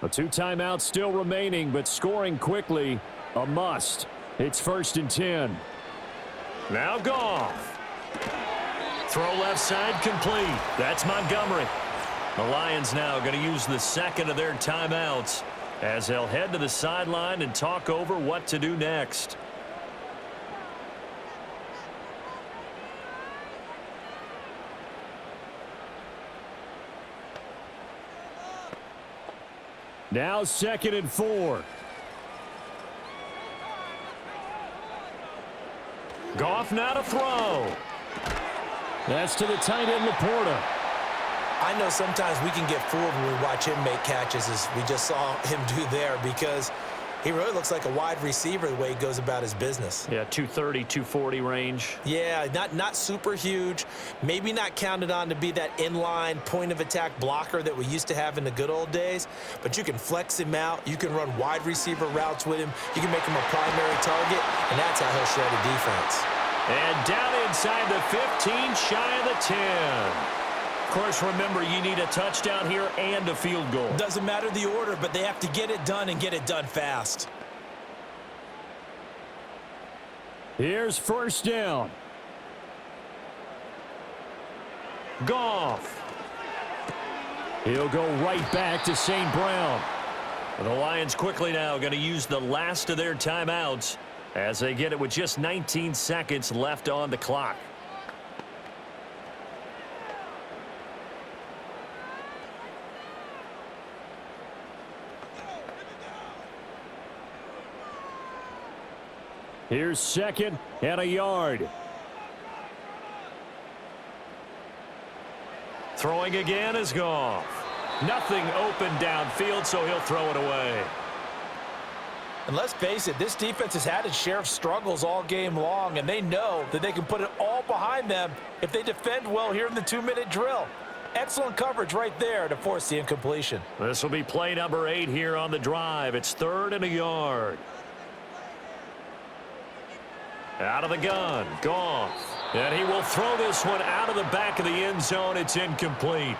A 2 timeouts still remaining, but scoring quickly, a must. It's 1st and 10. Now Goff. Throw left side complete. That's Montgomery. The Lions now going to use the 2nd of their timeouts as they'll head to the sideline and talk over what to do next. Now 2nd and 4. Goff now to throw. That's to the tight end, Laporta. I know sometimes we can get fooled when we watch him make catches, as we just saw him do there, because he really looks like a wide receiver the way he goes about his business. Yeah, 230, 240 range. Yeah, not super huge. Maybe not counted on to be that inline point-of-attack blocker that we used to have in the good old days, but you can flex him out. You can run wide receiver routes with him. You can make him a primary target, and that's how he'll shred a defense. And down inside the 15, shy of the 10. Of course, remember, you need a touchdown here and a field goal. Doesn't matter the order, but they have to get it done and get it done fast. Here's 1st down. Goff. He'll go right back to St. Brown. The Lions quickly now going to use the last of their timeouts as they get it with just 19 seconds left on the clock. Here's 2nd and a yard. Throwing again is Goff. Nothing open downfield, so he'll throw it away. And let's face it, this defense has had its share of struggles all game long, and they know that they can put it all behind them if they defend well here in the 2-minute drill. Excellent coverage right there to force the incompletion. This will be play number 8 here on the drive. It's 3rd and a yard. Out of the gun, Goff. And he will throw this one out of the back of the end zone. It's incomplete.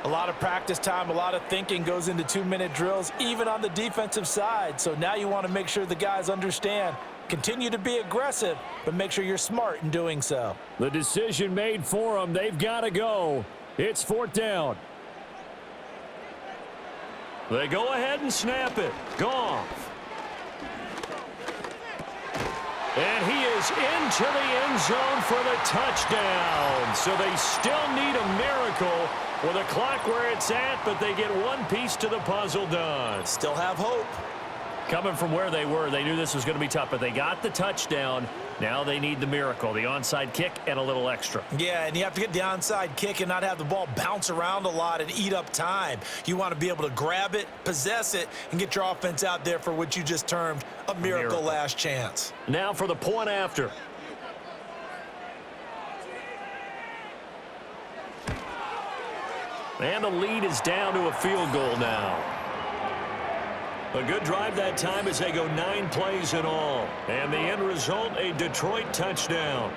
A lot of practice time, a lot of thinking goes into 2-minute drills, even on the defensive side. So now you want to make sure the guys understand. Continue to be aggressive, but make sure you're smart in doing so. The decision made for them. They've got to go. It's 4th down. They go ahead and snap it. Goff. And he is into the end zone for the touchdown. So they still need a miracle with a clock where it's at, but they get one piece to the puzzle done. Still have hope. Coming from where they were, they knew this was going to be tough, but they got the touchdown. Now they need the miracle, the onside kick and a little extra. Yeah, and you have to get the onside kick and not have the ball bounce around a lot and eat up time. You want to be able to grab it, possess it, and get your offense out there for what you just termed a miracle last chance. Now for the point after. And the lead is down to a field goal now. A good drive that time as they go 9 plays in all. And the end result, a Detroit touchdown.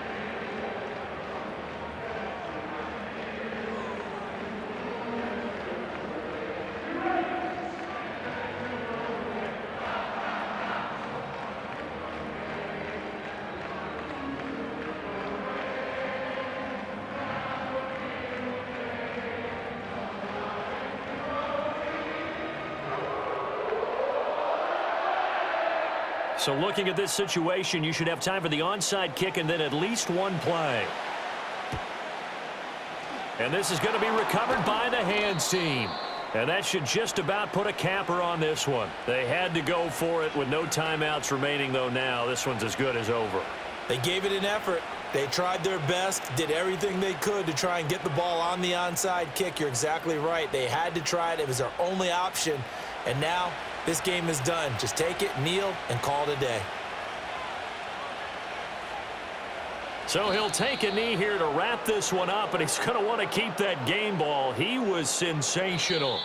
So looking at this situation, you should have time for the onside kick and then at least one play. And this is going to be recovered by the hands team. And that should just about put a capper on this one. They had to go for it with no timeouts remaining, though now. This one's as good as over. They gave it an effort. They tried their best, did everything they could to try and get the ball on the onside kick. You're exactly right. They had to try it. It was their only option. And now this game is done. Just take it, kneel, and call it a day. So he'll take a knee here to wrap this one up, and he's going to want to keep that game ball. He was sensational.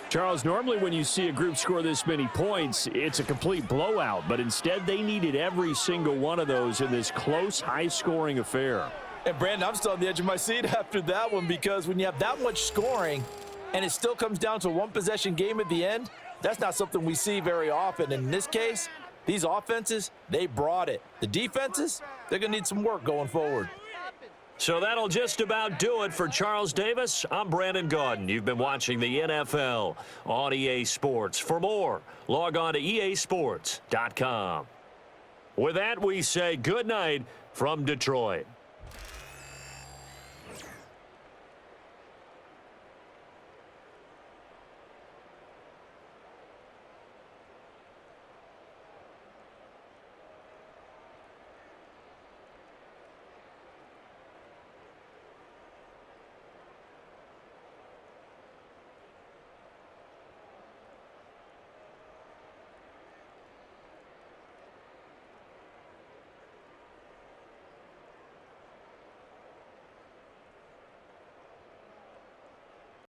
Charles, normally when you see a group score this many points, it's a complete blowout, but instead they needed every single one of those in this close, high-scoring affair. And, Brandon, I'm still on the edge of my seat after that one, because when you have that much scoring and it still comes down to a one-possession game at the end, that's not something we see very often. In this case, these offenses, they brought it. The defenses, they're going to need some work going forward. So that'll just about do it for Charles Davis. I'm Brandon Gaudin. You've been watching the NFL on EA Sports. For more, log on to easports.com. With that, we say good night from Detroit.